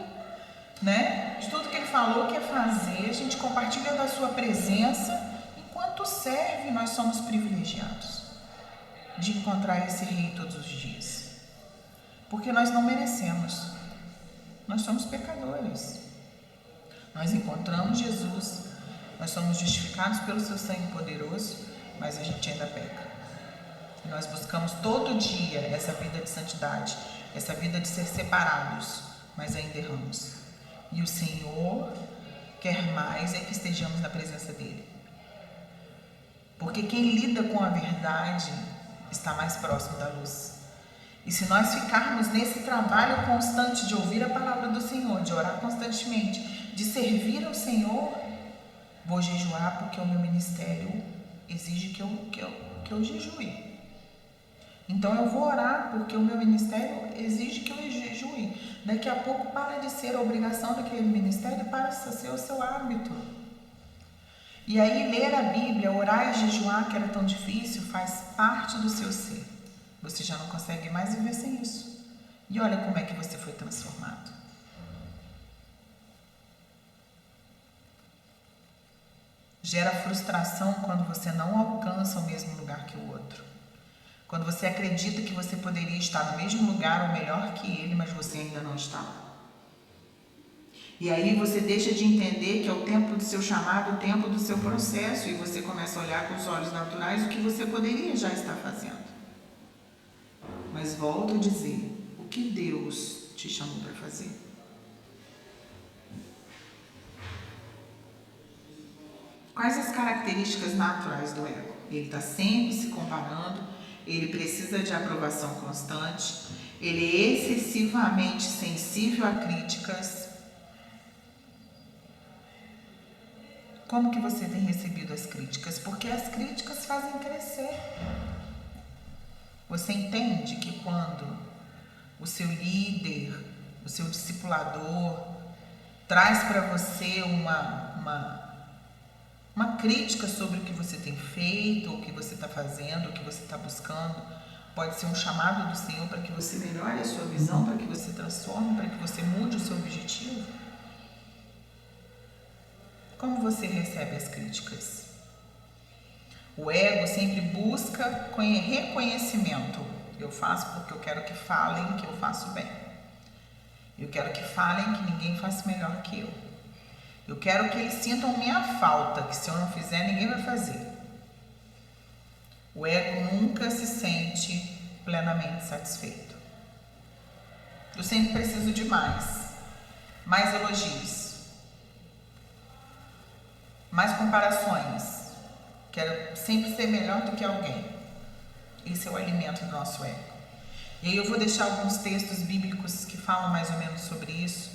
né? De tudo que ele falou que ia fazer, a gente compartilha da sua presença. Enquanto serve, nós somos privilegiados de encontrar esse rei todos os dias, porque nós não merecemos, nós somos pecadores. Nós encontramos Jesus, nós somos justificados pelo seu sangue poderoso, mas a gente ainda peca. E nós buscamos todo dia essa vida de santidade, essa vida de ser separados mas ainda erramos. E o Senhor quer mais é que estejamos na presença dele. Porque quem lida com a verdade está mais próximo da luz. E se nós ficarmos nesse trabalho constante de ouvir a palavra do Senhor, de orar constantemente, de servir ao Senhor, vou jejuar porque o meu ministério exige que eu jejue. Então eu vou orar porque o meu ministério exige que eu jejue. Daqui a pouco para de ser a obrigação daquele ministério e passa a ser o seu hábito. E aí ler a Bíblia, orar e jejuar, que era tão difícil, faz parte do seu ser. Você já não consegue mais viver sem isso. E olha como é que você foi transformado. Gera frustração quando você não alcança o mesmo lugar que o outro. Quando você acredita que você poderia estar no mesmo lugar ou melhor que ele, mas você ainda não está. E aí você deixa de entender que é o tempo do seu chamado, o tempo do seu processo, e você começa a olhar com os olhos naturais o que você poderia já estar fazendo. Mas volto a dizer, o que Deus te chamou para fazer? Quais as características naturais do ego? Ele está sempre se comparando, ele precisa de aprovação constante, ele é excessivamente sensível a críticas. Como que você tem recebido as críticas? Porque as críticas fazem crescer. Você entende que quando o seu líder, o seu discipulador, traz para você uma crítica sobre o que você tem feito, o que você está fazendo, o que você está buscando, pode ser um chamado do Senhor para que você melhore a sua visão, para que você transforme, para que você mude o seu objetivo? Como você recebe as críticas? O ego sempre busca reconhecimento. Eu faço porque eu quero que falem que eu faço bem. Eu quero que falem que ninguém faz melhor que eu. Eu quero que eles sintam minha falta, que se eu não fizer, ninguém vai fazer. O ego nunca se sente plenamente satisfeito. Eu sempre preciso de mais elogios, mais comparações. Quero sempre ser melhor do que alguém. Esse é o alimento do nosso ego. E aí eu vou deixar alguns textos bíblicos que falam mais ou menos sobre isso,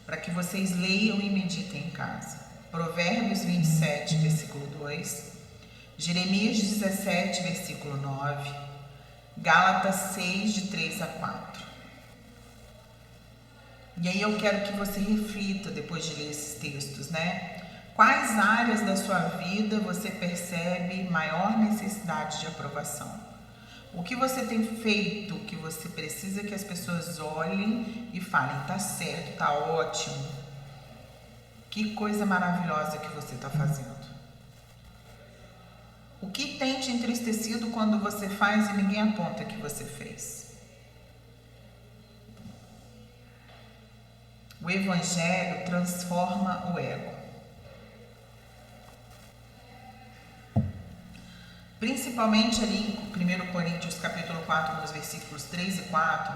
para que vocês leiam e meditem em casa. Provérbios 27, versículo 2, Jeremias 17, versículo 9, Gálatas 6, de 3 a 4. E aí eu quero que você reflita depois de ler esses textos, né? Quais áreas da sua vida você percebe maior necessidade de aprovação? O que você tem feito que você precisa que as pessoas olhem e falem, tá certo, tá ótimo. Que coisa maravilhosa que você está fazendo. O que tem te entristecido quando você faz e ninguém aponta que você fez? O Evangelho transforma o ego. Principalmente ali em 1 Coríntios capítulo 4, nos versículos 3 e 4,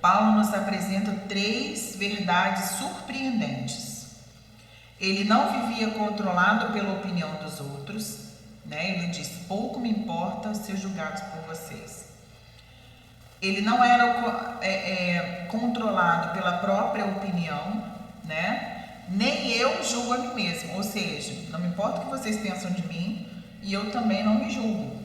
Paulo nos apresenta 3 verdades surpreendentes. Ele não vivia controlado pela opinião dos outros, né? Ele diz, pouco me importa ser julgado por vocês. Ele não era controlado pela própria opinião, né? Nem eu julgo a mim mesmo, ou seja, não me importa o que vocês pensam de mim, e eu também não me julgo.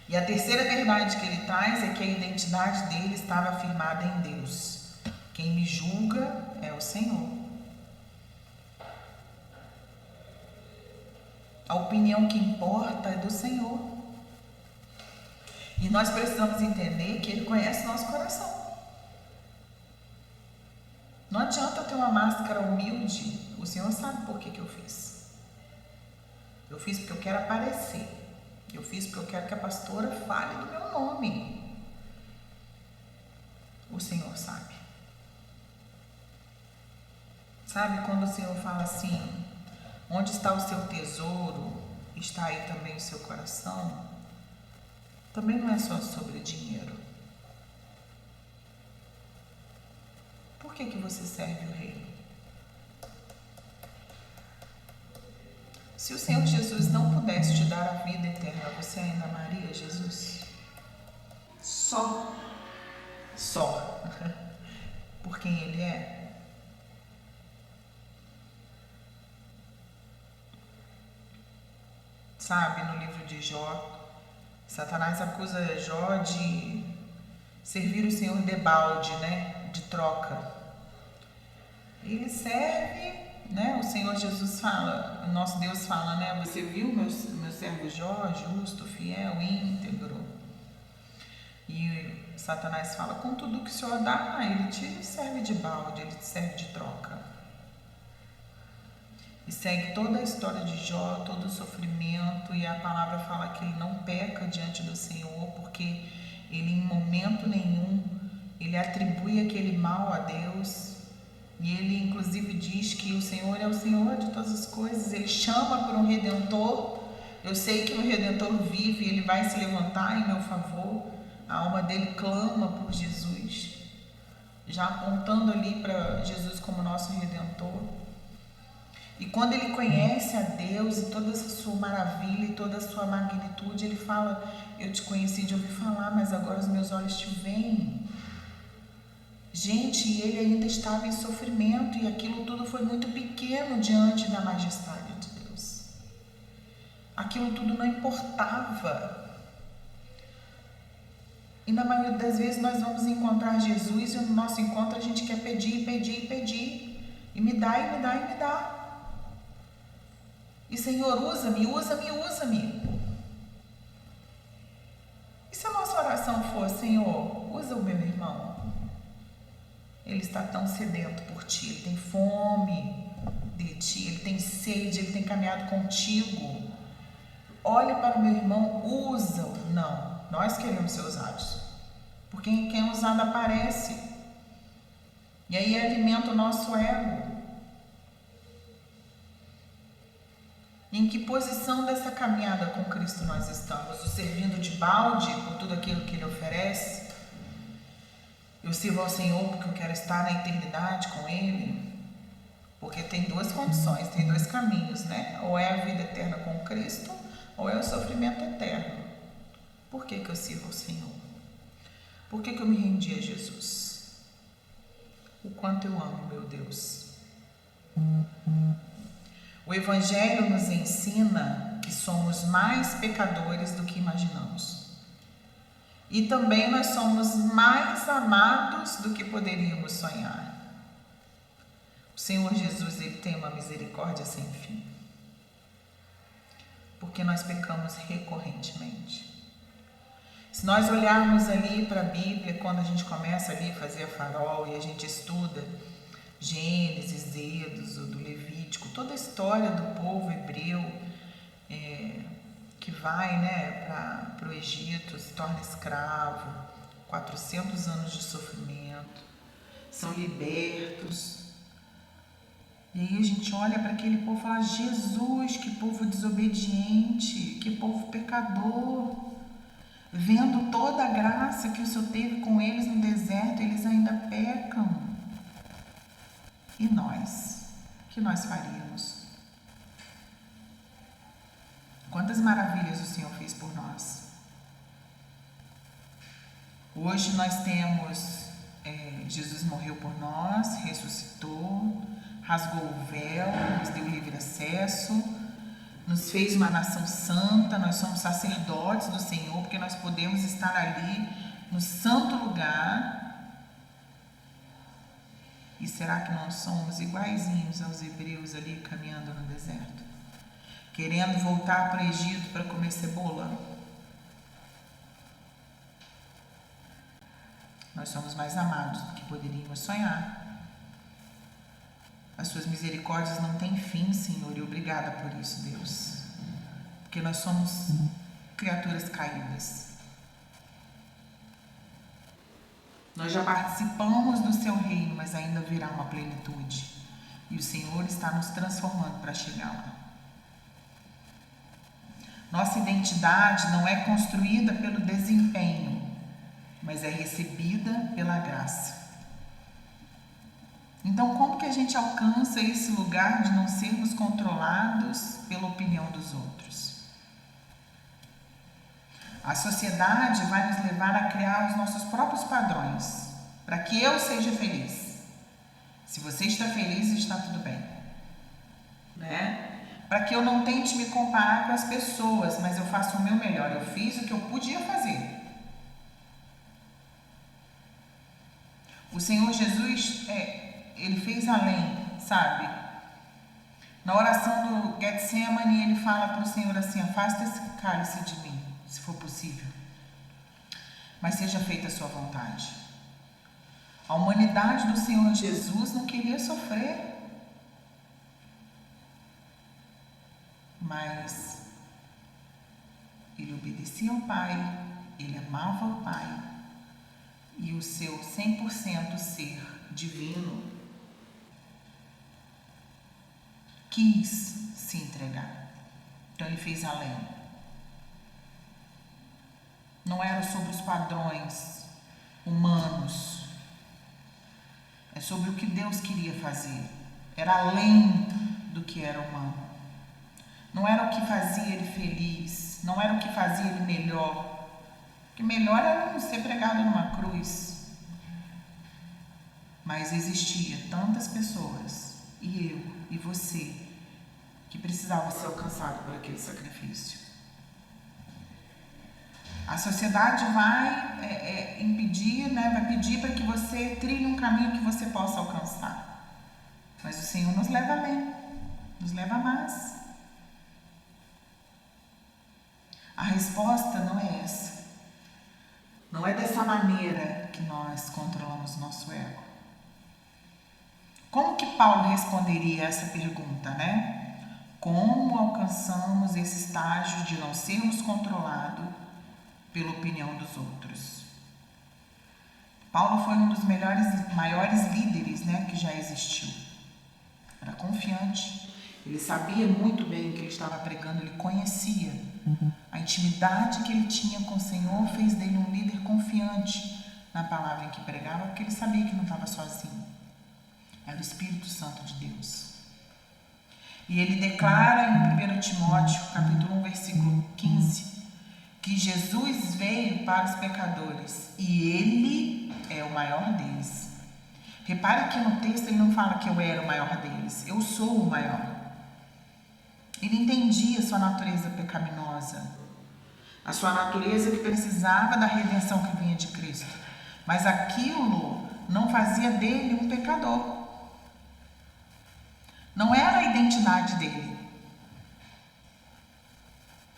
E a terceira verdade que ele traz é que a identidade dele estava firmada em Deus. Quem me julga é o Senhor. A opinião que importa é do Senhor. E nós precisamos entender que Ele conhece nosso coração. Não adianta eu ter uma máscara humilde. O Senhor sabe por que eu fiz. Eu fiz porque eu quero aparecer. Eu fiz porque eu quero que a pastora fale do meu nome. O Senhor sabe. Sabe quando o Senhor fala assim, onde está o seu tesouro, está aí também o seu coração? Também não é só sobre dinheiro. que você serve o rei? Se o Senhor Jesus não pudesse te dar a vida eterna, você ainda amaria Jesus? Só por quem Ele é? Sabe, no livro de Jó, Satanás acusa Jó de servir o Senhor debalde, né? De troca. Ele serve, né? O Senhor Jesus fala, o nosso Deus fala, né? Você viu meu servo Jó, justo, fiel, íntegro. E Satanás fala, com tudo que o Senhor dá, ele te serve de balde, ele te serve de troca. E segue toda a história de Jó, todo o sofrimento, e a palavra fala que ele não peca diante do Senhor, porque ele em momento nenhum, ele atribui aquele mal a Deus. E ele inclusive diz que o Senhor é o Senhor de todas as coisas, ele chama por um Redentor. Eu sei que o Redentor vive, ele vai se levantar em meu favor. A alma dele clama por Jesus, já apontando ali para Jesus como nosso Redentor. E quando ele conhece a Deus e toda essa sua maravilha e toda a sua magnitude, ele fala, eu te conheci de ouvir falar, mas agora os meus olhos te veem. Gente, ele ainda estava em sofrimento e aquilo tudo foi muito pequeno diante da majestade de Deus. Aquilo tudo não importava. E na maioria das vezes nós vamos encontrar Jesus e no nosso encontro a gente quer pedir, pedir. E me dá, e me dá, e me dá. E Senhor, usa-me, usa-me, usa-me. E se a nossa oração for, Senhor, usa o meu irmão? Ele está tão sedento por ti, ele tem fome de ti, ele tem sede, ele tem caminhado contigo. Olha para o meu irmão, usa-o. Não. Nós queremos ser usados, porque quem é usado aparece, e aí alimenta o nosso ego. Em que posição dessa caminhada com Cristo nós estamos? O servindo de balde por tudo aquilo que Ele oferece? Eu sirvo ao Senhor porque eu quero estar na eternidade com Ele? Porque tem duas condições, tem dois caminhos, né? Ou é a vida eterna com Cristo, ou é o sofrimento eterno. Por que eu sirvo ao Senhor? Por que eu me rendi a Jesus? O quanto eu amo, meu Deus. O Evangelho nos ensina que somos mais pecadores do que imaginamos. E também nós somos mais amados do que poderíamos sonhar. O Senhor Jesus, Ele tem uma misericórdia sem fim. Porque nós pecamos recorrentemente. Se nós olharmos ali para a Bíblia, quando a gente começa ali a fazer a farol e a gente estuda Gênesis, Êxodo, do Levítico, toda a história do povo hebreu que vai, né, para o Egito, se torna escravo, 400 anos de sofrimento, são libertos. E aí a gente olha para aquele povo e fala, Jesus, que povo desobediente, que povo pecador. Vendo toda a graça que o Senhor teve com eles no deserto, eles ainda pecam. E nós? O que nós faríamos? Quantas maravilhas o Senhor fez por nós. Hoje nós temos, Jesus morreu por nós, ressuscitou, rasgou o véu, nos deu livre acesso, nos fez uma nação santa, nós somos sacerdotes do Senhor, porque nós podemos estar ali no santo lugar. E será que nós somos iguaizinhos aos hebreus ali caminhando no deserto? Querendo voltar para o Egito para comer cebola? Nós somos mais amados do que poderíamos sonhar. As suas misericórdias não têm fim, Senhor, e obrigada por isso, Deus. Porque nós somos criaturas caídas. Nós já participamos do seu reino, mas ainda virá uma plenitude. E o Senhor está nos transformando para chegar lá. Nossa identidade não é construída pelo desempenho, mas é recebida pela graça. Então, como que a gente alcança esse lugar de não sermos controlados pela opinião dos outros? A sociedade vai nos levar a criar os nossos próprios padrões, para que eu seja feliz. Se você está feliz, está tudo bem. Né? Para que eu não tente me comparar com as pessoas, mas eu faço o meu melhor. Eu fiz o que eu podia fazer. O Senhor Jesus, ele fez além, sabe? Na oração do Getsemane, ele fala para o Senhor assim: afasta esse cálice de mim, se for possível, mas seja feita a sua vontade. A humanidade do Senhor Jesus não queria sofrer, mas ele obedecia ao Pai, ele amava o Pai, e o seu 100% ser divino quis se entregar. Então ele fez além. Não era sobre os padrões humanos, é sobre o que Deus queria fazer. Era além do que era humano. Não era o que fazia ele feliz, não era o que fazia ele melhor. Porque melhor era não ser pregado numa cruz. Mas existia tantas pessoas, e eu, e você, que precisavam ser alcançados por aquele sacrifício. A sociedade vai impedir, vai pedir para que você trilhe um caminho que você possa alcançar. Mas o Senhor nos leva além, nos leva a mais. A resposta não é essa. Não é dessa maneira que nós controlamos nosso ego. Como que Paulo responderia a essa pergunta, né? Como alcançamos esse estágio de não sermos controlados pela opinião dos outros? Paulo foi um dos maiores líderes, que já existiu. Era confiante. Ele sabia muito bem o que ele estava pregando, ele conhecia. A intimidade que ele tinha com o Senhor fez dele um líder confiante na palavra em que pregava, porque ele sabia que não estava sozinho. Era o Espírito Santo de Deus. E ele declara em 1 Timóteo, capítulo 1, versículo 15, que Jesus veio para os pecadores e ele é o maior deles. Repare que no texto ele não fala que eu era o maior deles, eu sou o maior. Ele entendia a sua natureza pecaminosa, a sua natureza que precisava da redenção que vinha de Cristo. Mas aquilo não fazia dele um pecador. Não era a identidade dele.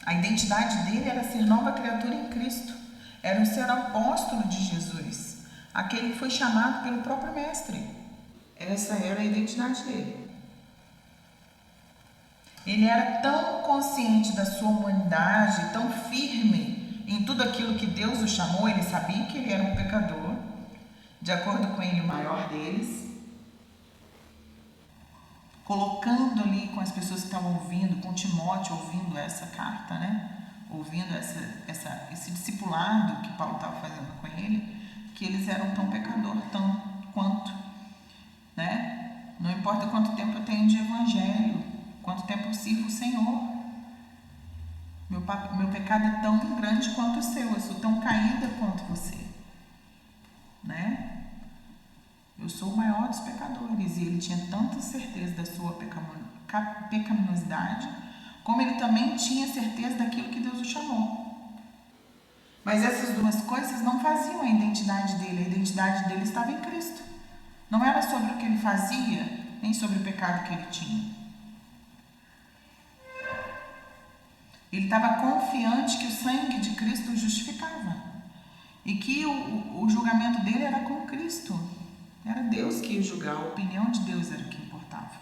A identidade dele era ser nova criatura em Cristo. Era ser apóstolo de Jesus, aquele que foi chamado pelo próprio Mestre. Essa era a identidade dele. Ele era tão consciente da sua humanidade, tão firme em tudo aquilo que Deus o chamou, ele sabia que ele era um pecador, de acordo com ele, o maior deles, colocando ali com as pessoas que estavam ouvindo, com Timóteo ouvindo essa carta, ouvindo esse discipulado que Paulo estava fazendo com ele, que eles eram tão pecador, tão quanto, Não importa quanto tempo eu tenho de evangelho, quanto tempo eu sirvo o Senhor. Meu pecado é tão grande quanto o seu, eu sou tão caída quanto você. Eu sou o maior dos pecadores. E ele tinha tanta certeza da sua pecaminosidade, como ele também tinha certeza daquilo que Deus o chamou. Mas essas duas coisas não faziam a identidade dele. A identidade dele estava em Cristo. Não era sobre o que ele fazia, nem sobre o pecado que ele tinha. Ele estava confiante que o sangue de Cristo o justificava. E que o julgamento dele era com Cristo. Era Deus que ia julgar, a opinião de Deus era o que importava.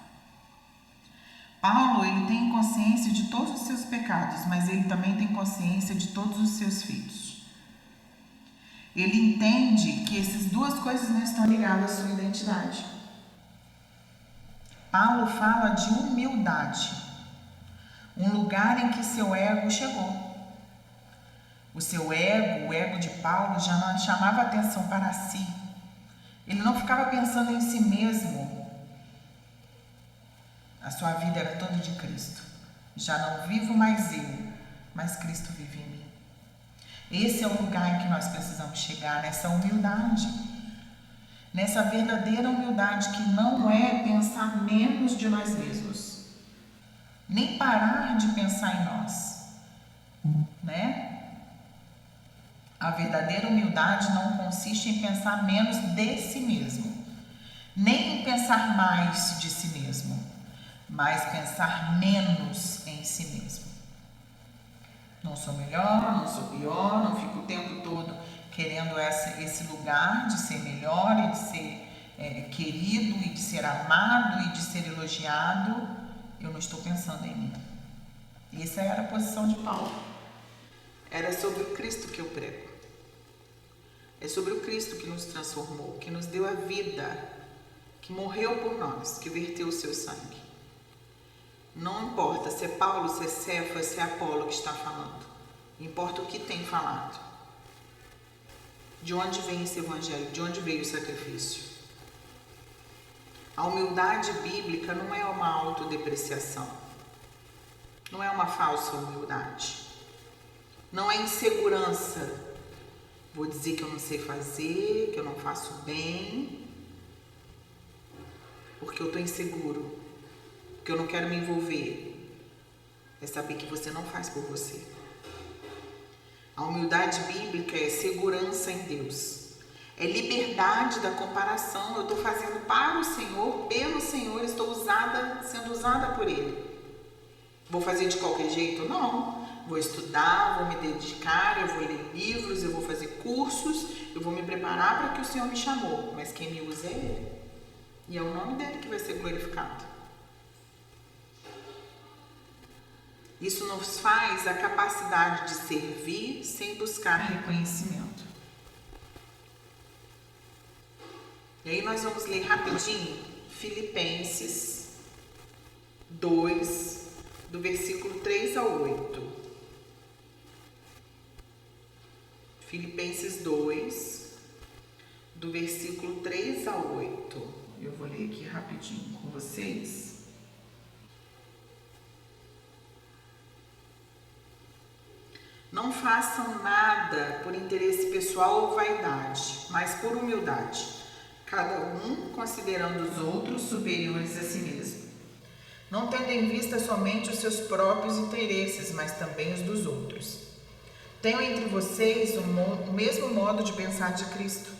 Paulo, ele tem consciência de todos os seus pecados, mas ele também tem consciência de todos os seus filhos. Ele entende que essas duas coisas não estão ligadas à sua identidade. Paulo fala de humildade, um lugar em que seu ego chegou. O seu ego, o ego de Paulo, já não chamava atenção para si. Ele não ficava pensando em si mesmo A sua vida era toda de Cristo. Já não vivo mais eu, mas Cristo vive em mim. Esse é o lugar em que nós precisamos chegar, nessa humildade. Nessa verdadeira humildade que não é pensar menos de nós mesmos. Nem parar de pensar em nós. Né? A verdadeira humildade não consiste em pensar menos de si mesmo. Nem em pensar mais de si mesmo. Mas pensar menos em si mesmo. Não sou melhor, não sou pior, não fico o tempo todo querendo esse lugar de ser melhor e de ser querido e de ser amado e de ser elogiado. Eu não estou pensando em mim. Essa era a posição de Paulo. Era sobre o Cristo que eu prego. É sobre o Cristo que nos transformou, que nos deu a vida, que morreu por nós, que verteu o seu sangue. Não importa se é Paulo, se é Cefas, se é Apolo que está falando. Importa o que tem falado. De onde vem esse evangelho? De onde veio o sacrifício? A humildade bíblica não é uma autodepreciação. Não é uma falsa humildade. Não é insegurança. Vou dizer que eu não sei fazer, que eu não faço bem, porque eu estou inseguro, porque eu não quero me envolver. É saber que você não faz por você. A humildade bíblica é segurança em Deus. É liberdade da comparação. Eu estou fazendo para o Senhor, pelo Senhor, estou sendo usada por Ele. Vou fazer de qualquer jeito? Não. Vou estudar, vou me dedicar, eu vou ler livros, eu vou fazer cursos, eu vou me preparar para que o Senhor me chamou. Mas quem me usa é Ele. E é o nome dele que vai ser glorificado. Isso nos faz a capacidade de servir sem buscar reconhecimento. E aí nós vamos ler rapidinho Filipenses 2, do versículo 3 ao 8. Filipenses 2, do versículo 3 ao 8. Eu vou ler aqui rapidinho com vocês. Não façam nada por interesse pessoal ou vaidade, mas por humildade, cada um considerando os outros superiores a si mesmo. Não tendo em vista somente os seus próprios interesses, mas também os dos outros. Tenham entre vocês o mesmo modo de pensar de Cristo,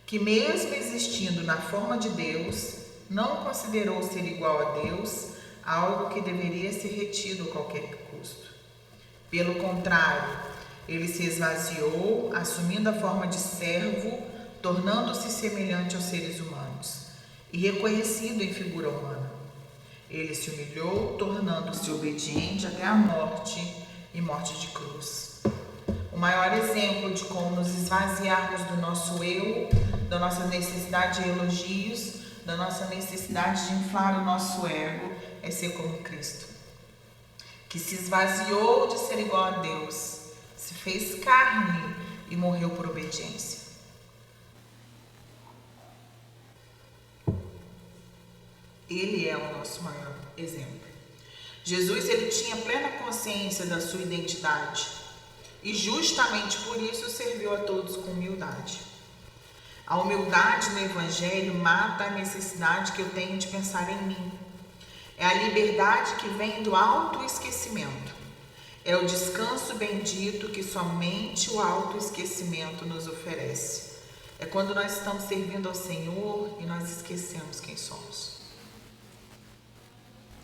que mesmo existindo na forma de Deus, não considerou ser igual a Deus algo que deveria ser retido a qualquer custo. Pelo contrário, ele se esvaziou, assumindo a forma de servo, tornando-se semelhante aos seres humanos, e reconhecido em figura humana. Ele se humilhou, tornando-se obediente até a morte e morte de cruz. O maior exemplo de como nos esvaziarmos do nosso eu, da nossa necessidade de elogios, da nossa necessidade de inflar o nosso ego, é ser como Cristo, que se esvaziou de ser igual a Deus, se fez carne e morreu por obediência. Ele é o nosso maior exemplo. Jesus, ele tinha plena consciência da sua identidade e justamente por isso serviu a todos com humildade. A humildade no Evangelho mata a necessidade que eu tenho de pensar em mim. É a liberdade que vem do autoesquecimento. É o descanso bendito que somente o autoesquecimento nos oferece. É quando nós estamos servindo ao Senhor e nós esquecemos quem somos.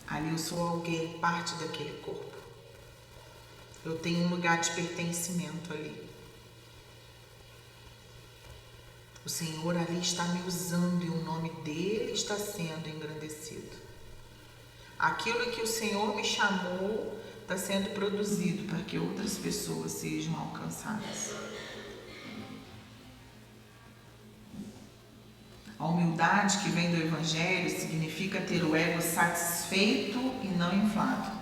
Ali eu sou alguém, parte daquele corpo. Eu tenho um lugar de pertencimento ali. O Senhor ali está me usando e o nome dele está sendo engrandecido. Aquilo que o Senhor me chamou está sendo produzido para que outras pessoas sejam alcançadas. A humildade que vem do Evangelho significa ter o ego satisfeito e não inflado.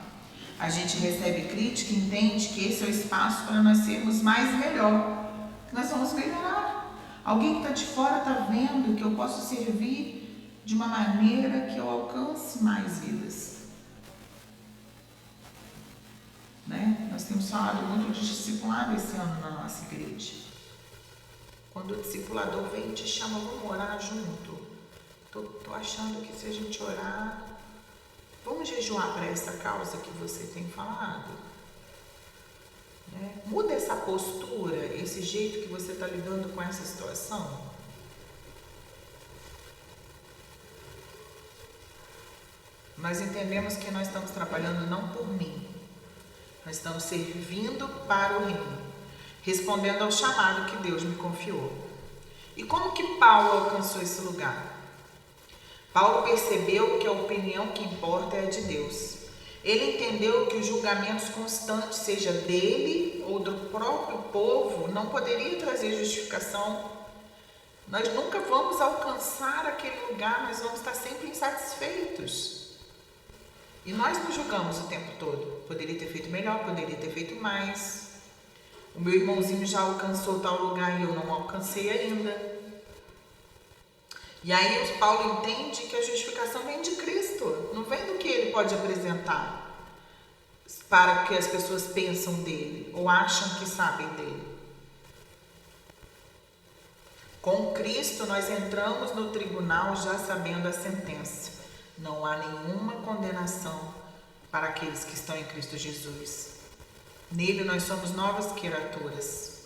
A gente recebe crítica e entende que esse é o espaço para nós sermos mais e melhor, que nós vamos melhorar. Alguém que está de fora está vendo que eu posso servir de uma maneira que eu alcance mais vidas. né? Nós temos falado muito de discipulado esse ano na nossa igreja. Quando o discipulador vem e te chama, vamos orar junto. Tô achando que se a gente orar, vamos jejuar para essa causa que você tem falado. Né? Muda essa postura, esse jeito que você está lidando com essa situação. Nós entendemos que nós estamos trabalhando não por mim, nós estamos servindo para o reino, respondendo ao chamado que Deus me confiou. E como que Paulo alcançou esse lugar? Paulo percebeu que a opinião que importa é a de Deus. Ele entendeu que os julgamentos constantes, seja dele ou do próprio povo, não poderia trazer justificação. Nós nunca vamos alcançar aquele lugar, nós vamos estar sempre insatisfeitos. E nós nos julgamos o tempo todo. Poderia ter feito melhor, poderia ter feito mais. O meu irmãozinho já alcançou tal lugar e eu não alcancei ainda. E aí o Paulo entende que a justificação vem de Cristo, não vem do que ele pode apresentar para que as pessoas pensam dele ou acham que sabem dele. Com Cristo nós entramos no tribunal já sabendo a sentença. Não há nenhuma condenação para aqueles que estão em Cristo Jesus. Nele nós somos novas criaturas,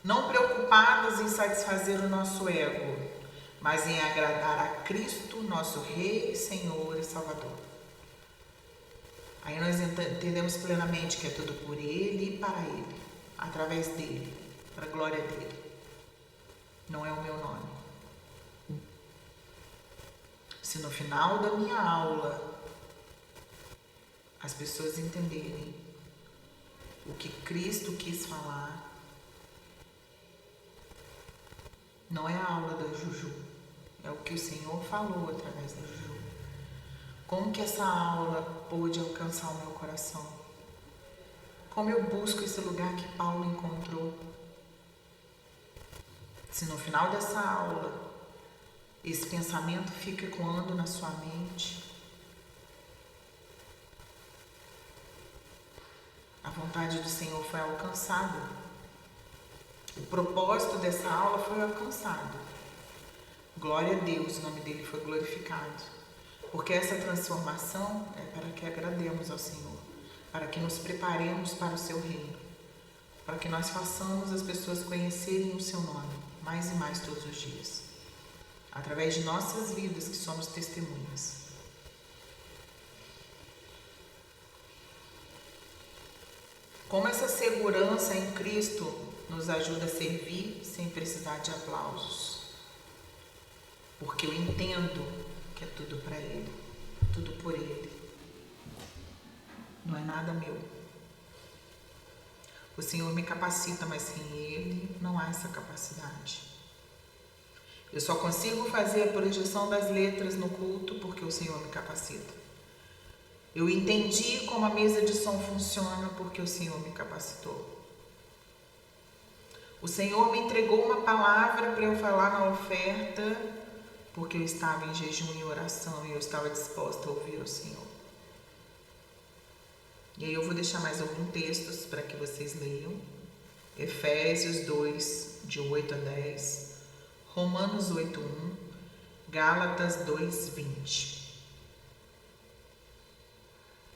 não preocupadas em satisfazer o nosso ego, mas em agradar a Cristo, nosso Rei, Senhor e Salvador. Aí nós entendemos plenamente que é tudo por Ele e para Ele, através dEle, para a glória dEle. Não é o meu nome. Se no final da minha aula as pessoas entenderem o que Cristo quis falar, não é a aula da Juju, é o que o Senhor falou através da Juju. Como que essa aula pôde alcançar o meu coração? Como eu busco esse lugar que Paulo encontrou? Se no final dessa aula esse pensamento fica ecoando na sua mente, a vontade do Senhor foi alcançada. O propósito dessa aula foi alcançado. Glória a Deus, o nome dele foi glorificado. Porque essa transformação é para que agrademos ao Senhor, para que nos preparemos para o seu reino, para que nós façamos as pessoas conhecerem o seu nome mais e mais todos os dias, através de nossas vidas que somos testemunhas. Como essa segurança em Cristo nos ajuda a servir sem precisar de aplausos. Porque eu entendo que é tudo para Ele, tudo por Ele. Não é nada meu. O Senhor me capacita, mas sem Ele não há essa capacidade. Eu só consigo fazer a projeção das letras no culto porque o Senhor me capacita. Eu entendi como a mesa de som funciona porque o Senhor me capacitou. O Senhor me entregou uma palavra para eu falar na oferta porque eu estava em jejum e oração e eu estava disposta a ouvir o Senhor. E aí eu vou deixar mais alguns textos para que vocês leiam. Efésios 2, de 8 a 10, Romanos 8:1, Gálatas 2:20.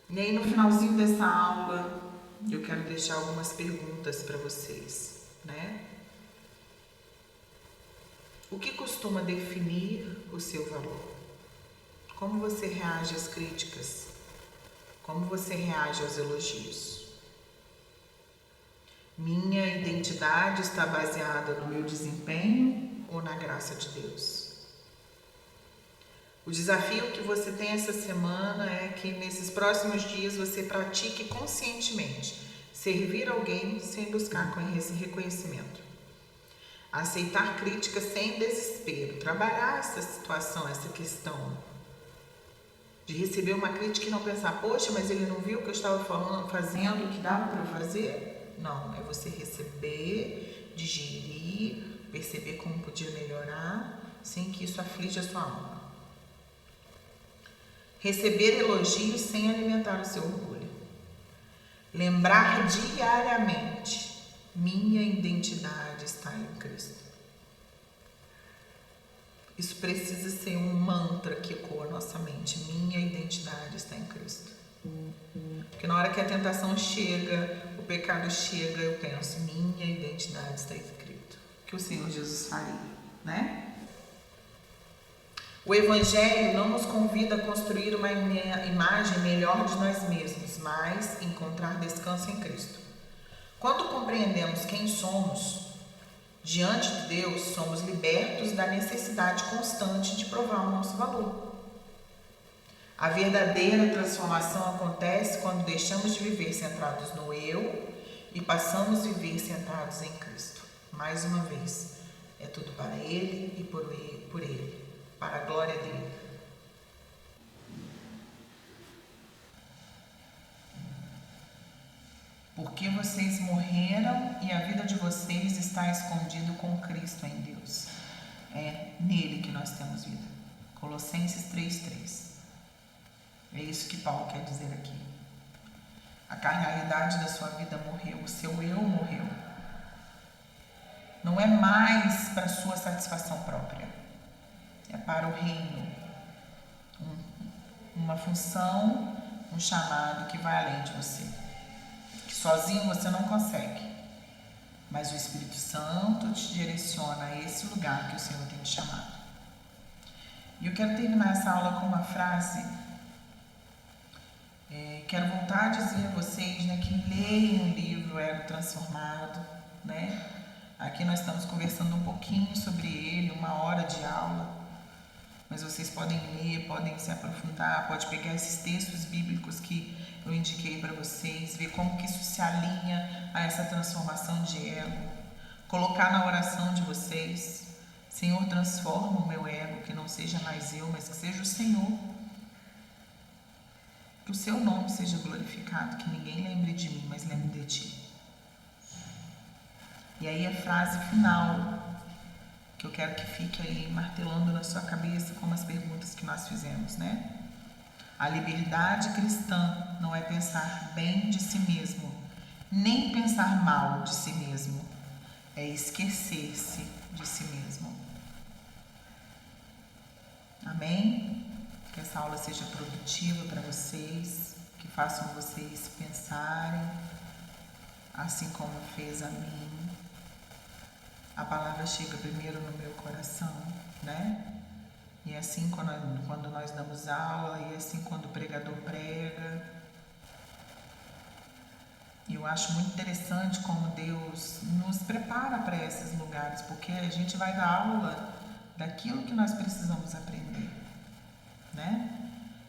E aí no finalzinho dessa aula eu quero deixar algumas perguntas para vocês, né? O que costuma definir o seu valor? Como você reage às críticas? Como você reage aos elogios? Minha identidade está baseada no meu desempenho ou na graça de Deus? O desafio que você tem essa semana é que nesses próximos dias você pratique conscientemente servir alguém sem buscar esse reconhecimento. Aceitar críticas sem desespero, trabalhar essa situação, essa questão de receber uma crítica e não pensar, poxa, mas ele não viu o que eu estava fazendo, o que dava para eu fazer? Não, é você receber, digerir, perceber como podia melhorar, sem que isso aflige a sua alma. Receber elogios sem alimentar o seu orgulho. Lembrar diariamente, minha identidade está em Cristo. Isso precisa ser um mantra que ecoa a nossa mente. Minha identidade está em Cristo. Porque na hora que a tentação chega, o pecado chega, eu penso, minha identidade está escrito. Que o Senhor Jesus faria, né? O Evangelho não nos convida a construir uma imagem melhor de nós mesmos, mas encontrar descanso em Cristo. Quando compreendemos quem somos, diante de Deus, somos libertos da necessidade constante de provar o nosso valor. A verdadeira transformação acontece quando deixamos de viver centrados no eu e passamos a viver centrados em Cristo. Mais uma vez, é tudo para Ele e por Ele, para a glória dele. Porque vocês morreram e a vida de vocês está escondida com Cristo em Deus. É nele que nós temos vida. Colossenses 3:3. É isso que Paulo quer dizer aqui. A carnalidade da sua vida morreu, o seu eu morreu. Não é mais para sua satisfação própria. É para o reino. Uma função, um chamado que vai além de você. Que sozinho você não consegue. Mas o Espírito Santo te direciona a esse lugar que o Senhor tem te chamado. E eu quero terminar essa aula com uma frase. Quero voltar a dizer a vocês, né, que leiam o livro Ego Transformado, né? Aqui nós estamos conversando um pouquinho sobre ele, 1 hora de aula, mas vocês podem ler, podem se aprofundar, pode pegar esses textos bíblicos que eu indiquei para vocês, ver como que isso se alinha a essa transformação de ego, colocar na oração de vocês, Senhor, transforma o meu ego, que não seja mais eu, mas que seja o Senhor. Que o seu nome seja glorificado, que ninguém lembre de mim, mas lembre de ti. E aí a frase final, que eu quero que fique aí martelando na sua cabeça, como as perguntas que nós fizemos, né? A liberdade cristã não é pensar bem de si mesmo, nem pensar mal de si mesmo, é esquecer-se de si mesmo. Amém? Que essa aula seja produtiva para vocês, que façam vocês pensarem, assim como fez a mim. A palavra chega primeiro no meu coração, né? E assim quando nós damos aula, e assim quando o pregador prega. E eu acho muito interessante como Deus nos prepara para esses lugares, porque a gente vai dar aula daquilo que nós precisamos aprender, né?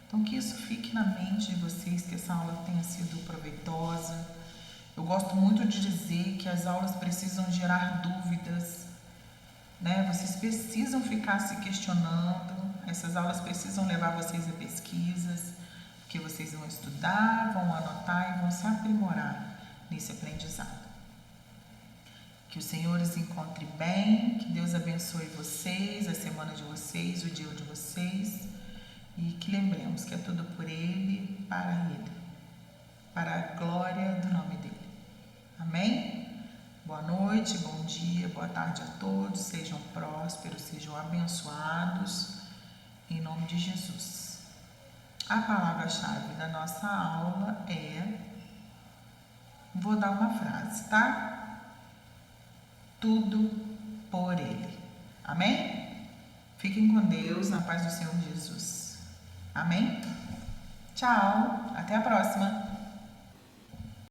Então que isso fique na mente de vocês, que essa aula tenha sido proveitosa. Eu gosto muito de dizer que as aulas precisam gerar dúvidas, né? Vocês precisam ficar se questionando, essas aulas precisam levar vocês a pesquisas, porque vocês vão estudar, vão anotar e vão se aprimorar nesse aprendizado. Que o Senhor os encontre bem, que Deus abençoe vocês, a semana de vocês, o dia de vocês, e que lembremos que é tudo por Ele, para a glória do nome dEle. Amém? Boa noite, bom dia, boa tarde a todos, sejam prósperos, sejam abençoados, em nome de Jesus. A palavra-chave da nossa aula vou dar uma frase, tá? Tudo por Ele. Amém? Fiquem com Deus, na paz do Senhor Jesus. Amém? Tchau, até a próxima.